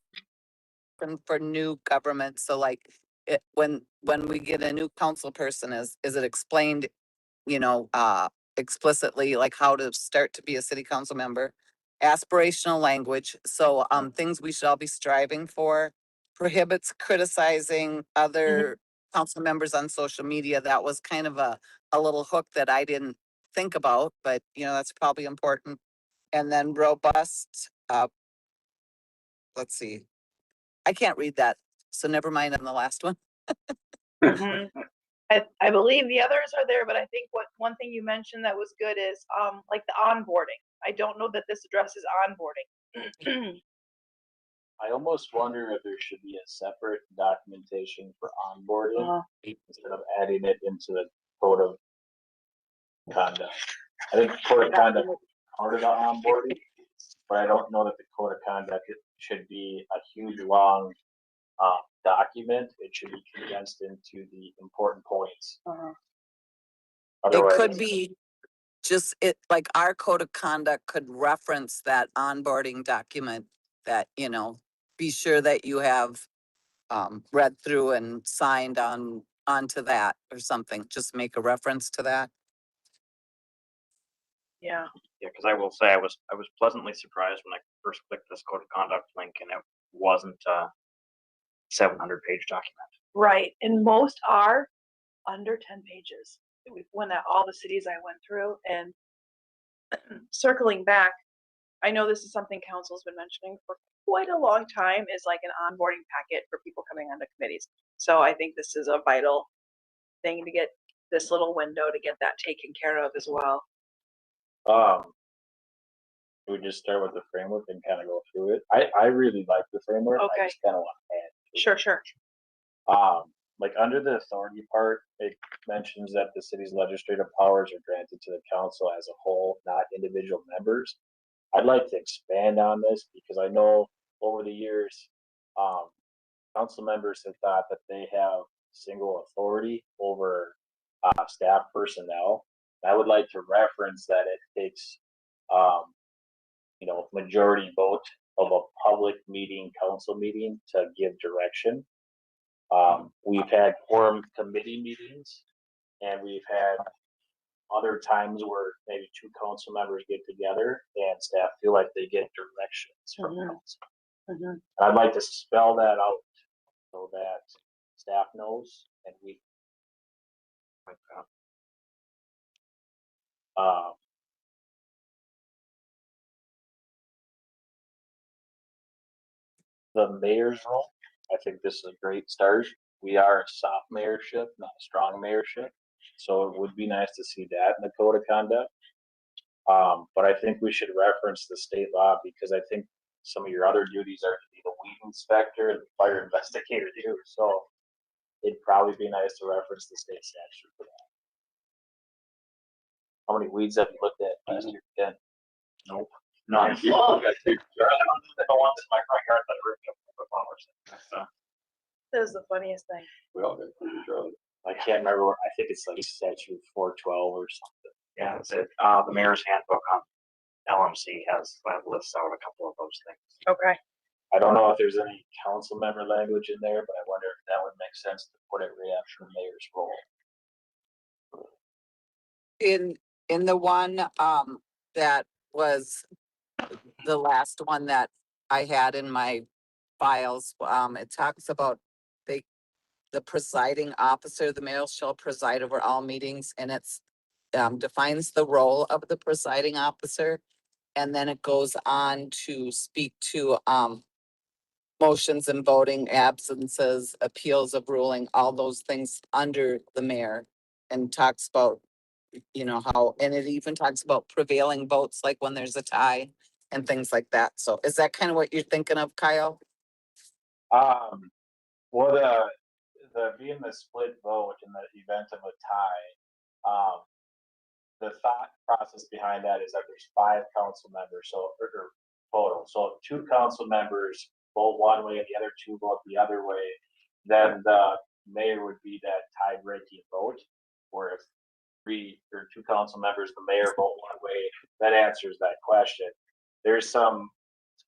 new government? So like it, when we get a new council person, is it explained, explicitly, like how to start to be a city council member? Aspirational language. So, things we should all be striving for. Prohibits criticizing other council members on social media. That was kind of a little hook that I didn't think about, but that's probably important. And then robust, let's see. I can't read that, so never mind on the last one. Mhm. I believe the others are there, but I think one thing you mentioned that was good is like the onboarding. I don't know that this addresses onboarding. I almost wonder if there should be a separate documentation for onboarding instead of adding it into the code of conduct. I think code of conduct is part of the onboarding, but I don't know that the code of conduct should be a huge long document. It should be condensed into the important points. Uh-huh. It could be just like our code of conduct could reference that onboarding document that, be sure that you have read through and signed onto that or something. Just make a reference to that. Yeah. Yeah, because I will say I was pleasantly surprised when I first clicked this code of conduct link and it wasn't a 700-page document. Right. And most are under 10 pages. When all the cities I went through, and circling back, I know this is something council's been mentioning for quite a long time, is like an onboarding packet for people coming onto committees. So I think this is a vital thing to get this little window to get that taken care of as well. We just start with the framework and kind of go through it. I really like the framework. Okay. I just kind of want to add to it. Sure. Like under the authority part, it mentions that the city's legislative powers are granted to the council as a whole, not individual members. I'd like to expand on this because I know over the years, council members have thought that they have single authority over staff personnel. I would like to reference that it takes, majority vote of a public meeting, council meeting to give direction. We've had quorum committee meetings, and we've had other times where maybe two council members get together and staff feel like they get directions from council. And I'd like to spell that out so that staff knows and we like that. the mayor's role. I think this is a great start. We are a soft mayorship, not a strong mayorship. So it would be nice to see that in the code of conduct. But I think we should reference the state law because I think some of your other duties are to be the weed inspector and the fire investigator too. So it'd probably be nice to reference the state statute for that. How many weeds have you looked at last year, Ken? Nope. None. Yeah, Well, we got two. the ones in my front yard that are ripped up with flowers. So, That is the funniest thing. We all got two, Charlie. I can't remember. I think it's like statute 412 or something. yeah, that's it. The mayor's handbook on LMC has lists out a couple of those things. Okay. I don't know if there's any council member language in there, but I wonder if that would make sense to put it right after mayor's role. In the one, that was the last one that I had in my files, it talks about the presiding officer, the mayor shall preside over all meetings, and it's defines the role of the presiding officer. And then it goes on to speak to, motions and voting, absences, appeals of ruling, all those things under the mayor. And talks about, how, and it even talks about prevailing votes, like when there's a tie and things like that. So is that kind of what you're thinking of, Kyle? Well, the being the split vote in the event of a tie, the thought process behind that is that there's 5 council members, so or total. So if 2 council members vote one way and the other 2 vote the other way, then the mayor would be that tie-breaking vote. Or if 3 or 2 council members, the mayor vote one way, that answers that question. There's some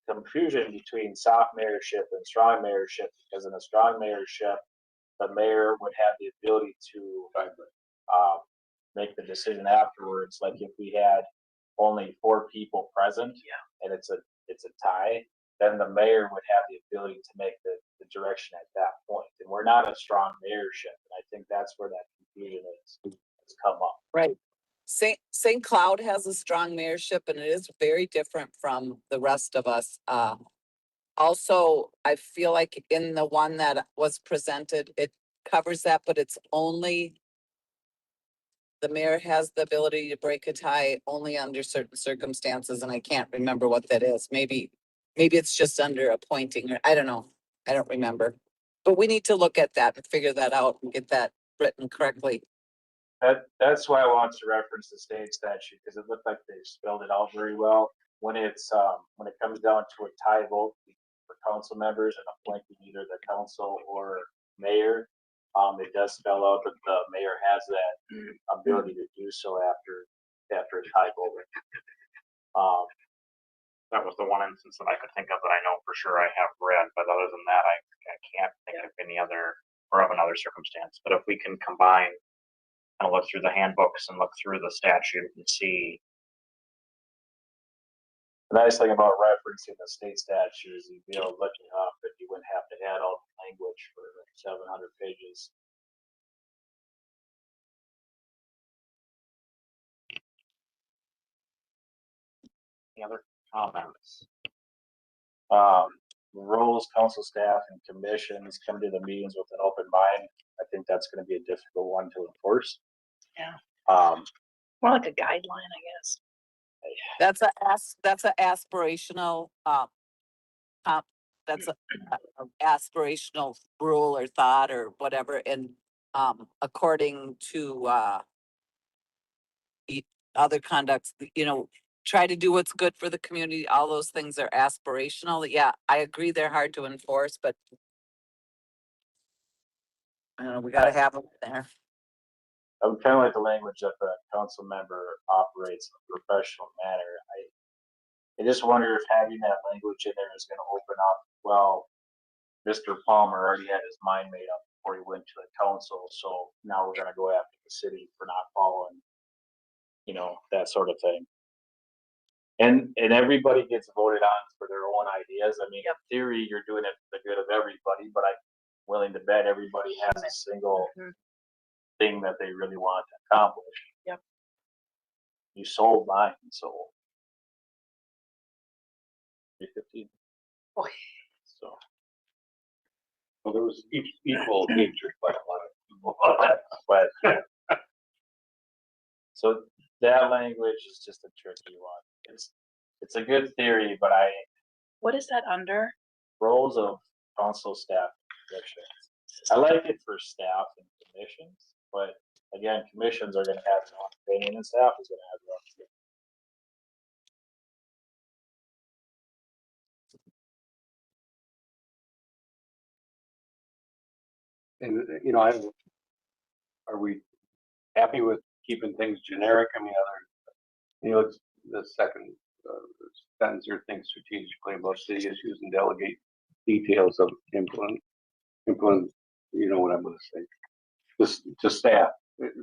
confusion between soft mayorship and strong mayorship because in a strong mayorship, the mayor would have the ability to make the decision afterwards. Like if we had only 4 people present, and it's a tie, then the mayor would have the ability to make the direction at that point. And we're not a strong mayorship, and I think that's where that confusion has come up. Right. St. Cloud has a strong mayorship and it is very different from the rest of us. Also, I feel like in the one that was presented, it covers that, but it's only the mayor has the ability to break a tie only under certain circumstances, and I can't remember what that is. Maybe it's just under appointing, or I don't know. I don't remember. But we need to look at that and figure that out and get that written correctly. That's why I want to reference the state statute, because it looked like they spelled it out very well. When it's, when it comes down to a tie vote for council members and appointing either the council or mayor, it does spell out that the mayor has that ability to do so after a tie vote. That was the one instance that I could think of that I know for sure I have read, but other than that, I can't think of any other or of another circumstance. But if we can combine, kind of look through the handbooks and look through the statute and see. The nice thing about referencing the state statute is you'd be able to look it up, but you wouldn't have to add all the language for 700 pages. Any other comments? Roles, council staff, and commissions come to the meetings with an open mind. I think that's going to be a difficult one to enforce. Yeah. More like a guideline, I guess. That's a aspirational, that's a aspirational rule or thought or whatever. And, according to, other conducts, try to do what's good for the community. All those things are aspirational. Yeah, I agree. They're hard to enforce, but I don't know, we gotta have them there. I would kind of like the language that the council member operates in a professional manner. I just wonder if having that language in there is going to open up. Well, Mr. Palmer already had his mind made up before he went to the council, so now we're going to go after the city for not following, that sort of thing. And everybody gets voted on for their own ideas. I mean, in theory, you're doing it for the good of everybody, but I'm willing to bet everybody has a single thing that they really want to accomplish. Yep. You sold mine, so 315. Boy. So Well, there was equal hatred by a lot of people. But so that language is just a tricky one. It's a good theory, but What is that under? roles of council staff positions. I like it for staff and commissions, but again, commissions are gonna have their own opinion and staff is gonna have their own opinion. And, you know, are we happy with keeping things generic? I mean, it's the second sentence here, think strategically about city issues and delegate details of influence, you know what I'm gonna say. Just to staff,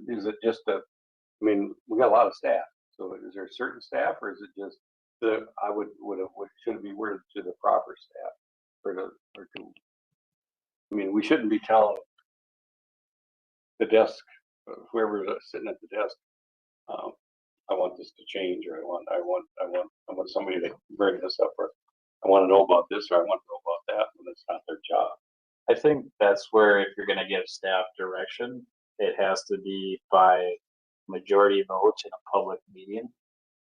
is it just I mean, we got a lot of staff, so is there certain staff or is it just should it be worded to the proper staff or to, I mean, we shouldn't be telling the desk, whoever's sitting at the desk, I want this to change, or I want somebody to bring this up, or I want to know about this, or I want to know about that, when it's not their job. I think that's where if you're gonna give staff direction, it has to be by majority vote in a public meeting.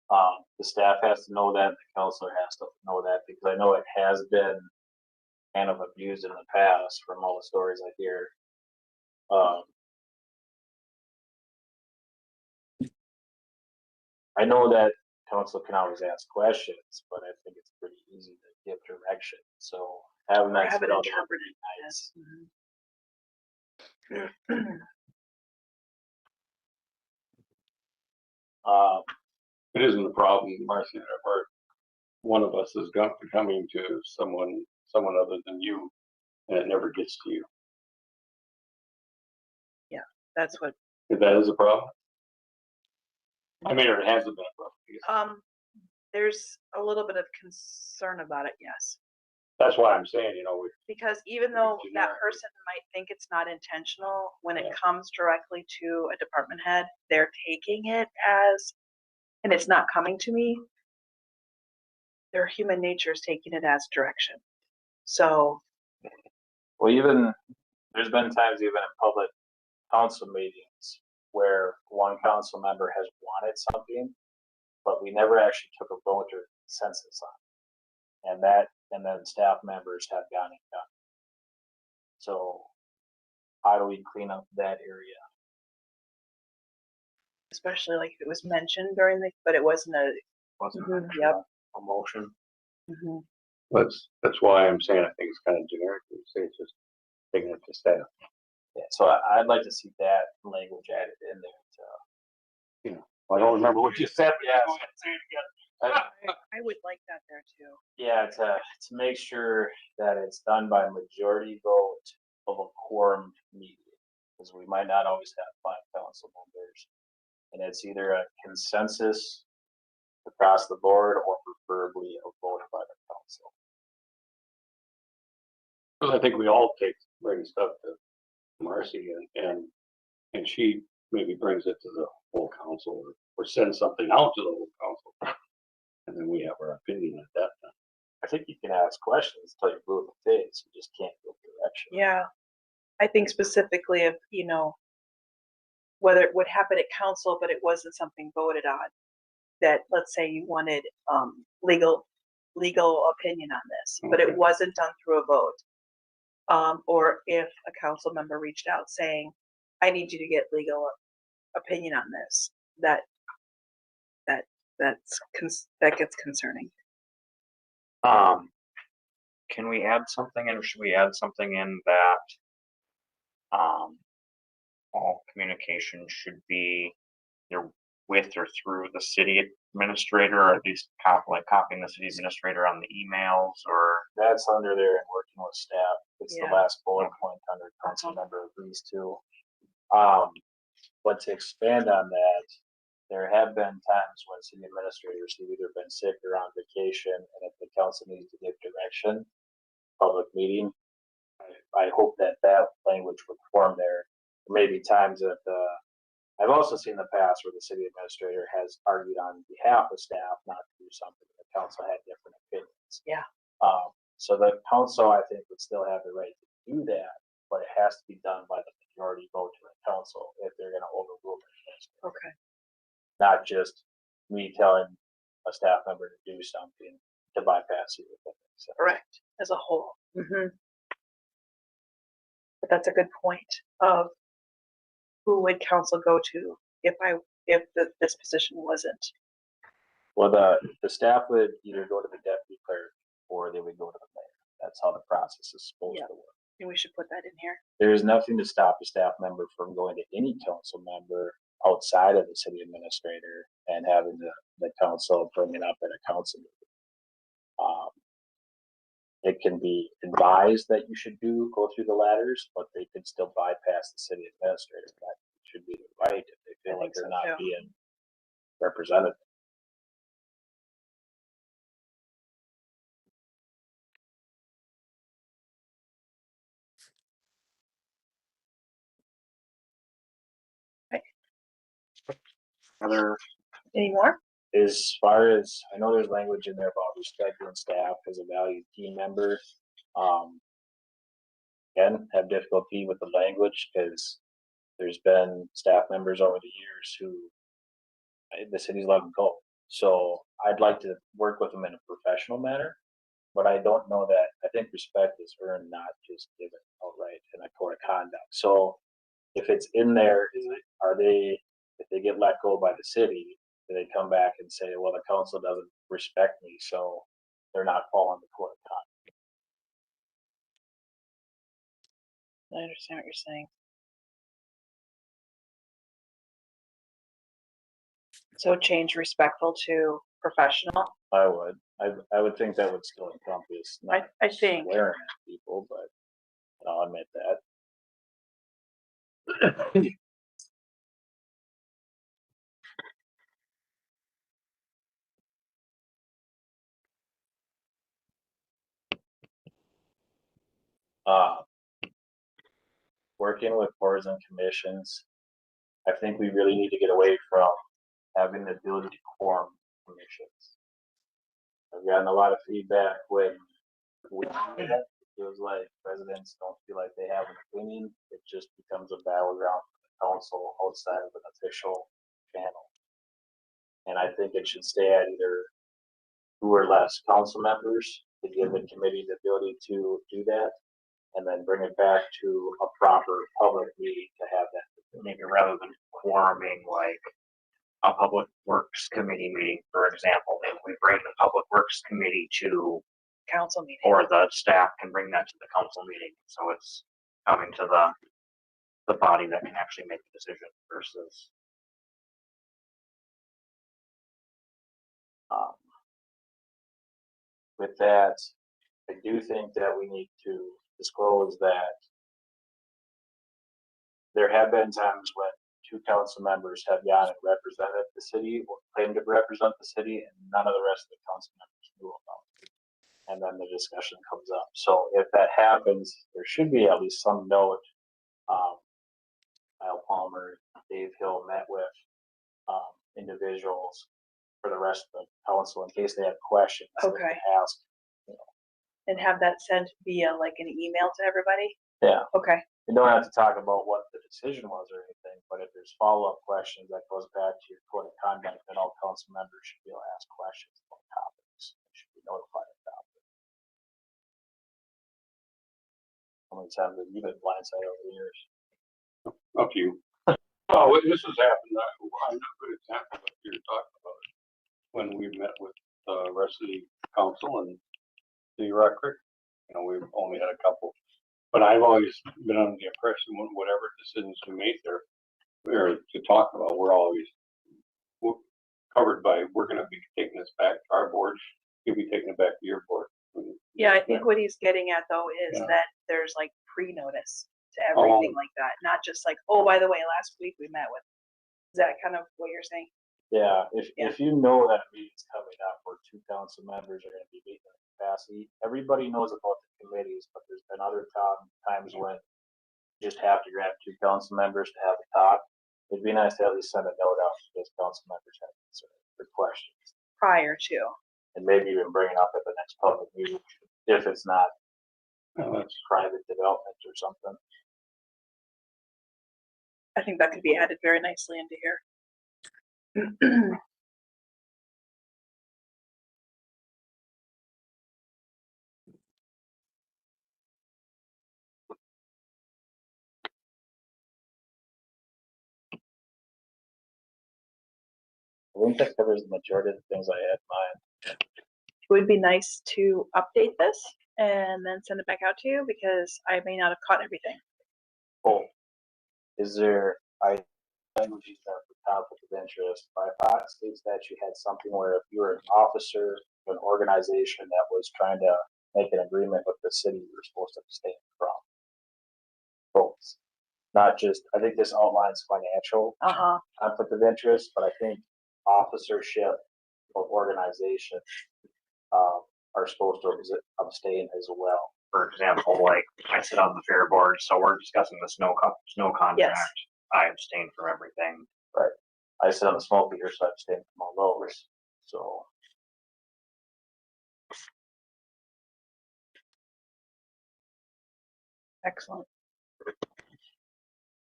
The staff has to know that, the counselor has to know that, because I know it has been kind of abused in the past from all the stories I hear. I know that council can always ask questions, but I think it's pretty easy to give direction, so having that. Have it spelled out interpreted would be as. nice. It isn't a problem, Marcy, where one of us is coming to someone other than you, and it never gets to you. That's what, If that is a problem. I mean, or it hasn't been a problem. there's a little bit of concern about it, yes. That's why I'm saying, you know, Because even though that Generic. person might think it's not intentional, when it Yeah. comes directly to a department head, they're taking it as, and it's not coming to me. Their human nature is taking it as direction. So, Well, even, there's been times even in public council meetings where one council member has wanted something, but we never actually took a vote or consensus on it. And then staff members have gone and done. So how do we clean up that area? especially like if it was mentioned during the, but it wasn't a, Wasn't yep. a motion. Mhm. that's why I'm saying I think it's kind of generic. You say it's just taking it to staff. Yeah, so I'd like to see that language added in there to. I don't remember what you said. But Yes. go ahead and say it again. I would like that there too. Yeah, to make sure that it's done by majority vote of a quorum meeting, because we might not always have 5 council members. And it's either a consensus across the board or preferably a vote by the council. Because I think we all bring stuff to Marcy and she maybe brings it to the whole council or sends something out to the whole council. And then we have our opinion at that time. I think you can ask questions until you're blue in the face, you just can't give direction. Yeah. I think specifically if, you know, whether it would happen at council, but it wasn't something voted on, that let's say you wanted legal opinion on this, but Okay. it wasn't done through a vote. Or if a council member reached out saying, I need you to get legal opinion on this, that gets concerning. Can we add something in, or should we add something in that all communication should be either with or through the city administrator, or at least copying the city administrator on the emails, or That's under there and working with staff. It's Yeah. the last bullet point under council member agrees to. But to expand on that, there have been times when city administrators have either been sick or on vacation, and if the council needs to give direction, public meeting, I hope that language would form there. There may be times that, I've also seen the past where the city administrator has argued on behalf of staff not to do something, the council had different opinions. Yeah. So the council, I think, would still have the right to do that. not just me telling a staff member to do something to bypass you. So, Correct, as a whole. But that's a good point of who would council go to if this position wasn't. well, the staff would either go to the deputy clerk or they would go to the mayor. That's how the process is supposed Yeah. to work. And we should put that in here. There is nothing to stop a staff member from going to any council member outside of the city administrator and having the council bring it up at a council meeting. It can be advised that you should go through the ladders, but they could still bypass the city administrator. That should be the right if they feel I like think they're so, not too. being represented. Other Any more? as far as I know, there's language in there about respecting staff as a valued team member. Again, have difficulty with the language because there's been staff members over the years who the city's let them go. So I'd like to work with them in a professional manner, but I don't know that. I think respect is earned, not just given outright in a code of conduct. So if it's in there, if they get let go by the city, do they come back and say, well, the council doesn't respect me, so they're not following the code of conduct? I understand what you're saying. So change respectful to professional. I would think that would still encompass not I think. swearing at people, but I'll admit that. Working with boards and commissions, I think we really need to get away from having the ability to quorum commissions. I've gotten a lot of feedback when we do that. It feels like residents don't feel like they have an opinion. It just becomes a battleground for the council outside of an official channel. And I think it should stay at either 2 or less council members to give the committee the ability to do that, and then bring it back to a proper public meeting to have that. Maybe rather than quoruming like a public works committee meeting, for example, maybe we bring the public works committee to, Council meeting. or the staff can bring that to the council meeting. So it's coming to the body that can actually make the decision versus. With that, I do think that we need to disclose that there have been times when 2 council members have gone and represented the city or claimed to represent the city, and none of the rest of the council members knew about it. And then the discussion comes up. So if that happens, there should be at least some note. Kyle Palmer, Dave Hill met with individuals for the rest of the council in case they have questions. They can Okay. ask. And have that sent via like an email to everybody? Yeah. Okay. You don't have to talk about what the decision was or anything, but if there's follow-up questions, that goes back to your code of conduct, then all council members should be able to ask questions about topics. They should be notified about it. How many times have you been blindsided over the years? Up to you. Oh, this has happened, I know a good example that you're talking about. When we met with the rest of the council and the record, we've only had a couple. But I've always been under the impression whatever decisions we make there, or to talk about, we're always covered by, we're gonna be taking this back to our board, you'll be taking it back to your board. Yeah, I think what he's getting at though is Yeah. that there's like pre-notice to everything like that, not just like, oh, by the way, last week we met with. Is that kind of what you're saying? Yeah, Yeah. if you know that a meeting's coming up where 2 council members are gonna be meeting in capacity, everybody knows about the committees, but there's been other times when you just have to grab 2 council members to have a talk. It'd be nice to at least send a note out to those council members have concerns or questions, Prior to. and maybe even bring it up at the next public meeting if it's not That's private development or something. I think that could be added very nicely into here. I think that covers the majority of the things I had in mind. It would be nice to update this and then send it back out to you because I may not have caught everything. Oh, is there, language you have for conflict of interest, but I thought state statute had something where if you were an officer of an organization that was trying to make an agreement with the city, you were supposed to abstain from. Both. Not just, I think this outlines financial Uh-huh. conflict of interest, but I think officership of organization, are supposed to abstain as well. For example, like I sit on the fair board, so we're discussing the snow contract. Yes. I abstain from everything. I sit on the smoke meter, so I abstain from all those, so. Excellent.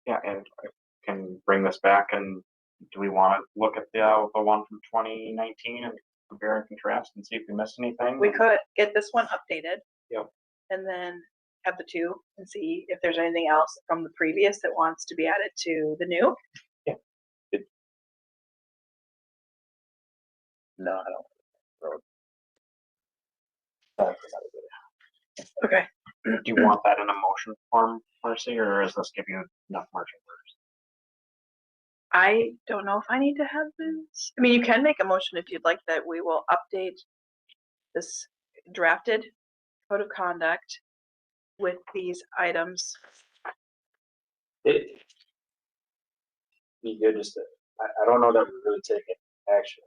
Yeah, and I can bring this back, and do we want to look at the one from 2019 and compare and contrast and see if we missed anything? We could get this one updated. Yep. And then have the two and see if there's anything else from the previous that wants to be added to the new. No, I don't. That's not a good. Okay. Do you want that in a motion form, Marcy, or does this give you enough marching orders? I don't know if I need to have this. I mean, you can make a motion if you'd like that we will update this drafted code of conduct with these items. It be good just to, I don't know that we really take action.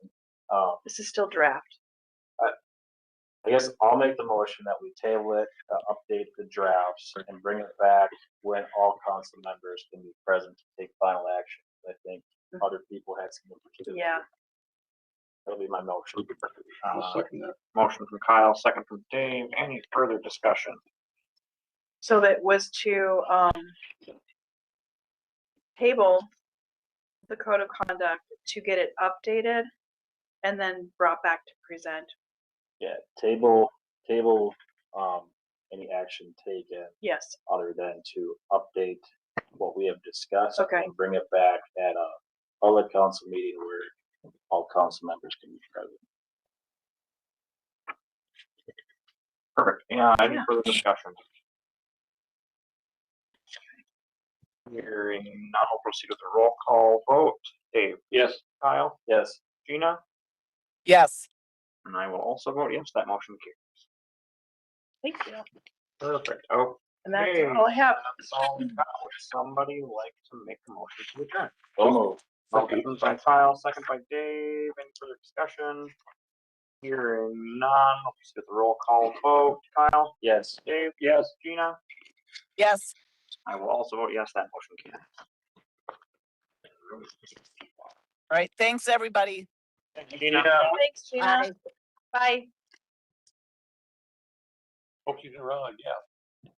This is still draft. I guess I'll make the motion that we table it, update the drafts and bring it back when all council members can be present to take final action. I think other people had some input. Yeah. That'll be my motion. I'll second that. Motion from Kyle, second from Dave. Any further discussion? So that was to table the code of conduct to get it updated and then brought back to present. Yeah, table, any action taken Yes. other than to update what we have discussed. Okay. And bring it back at a public council meeting where all council members can be present. Perfect. Yeah, any Yeah. further discussion? Hearing none, we'll proceed with the roll call vote. Dave, Yes, Kyle, Yes, Gina, Yes, and I will also vote yes, that motion carries. Thank you. Perfect. Oh, And that's Okay. all I have. that's all we've got. Would somebody like to make a motion to adjourn? so moved. Motion by Kyle, second by Dave. Any further discussion? Hearing none, we'll proceed with the roll call vote. Kyle, Yes. Dave, yes. Gina, yes. I will also vote yes, that motion carries. All right. Thanks, everybody. Thank you, Gina. Thanks, Gina. Bye. Bye. Hope she's around, yeah.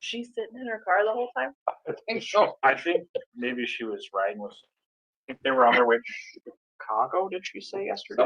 She's sitting in her car the whole time. I think so. I think maybe she was riding with, I think they were on their way to Chicago, did she say yesterday?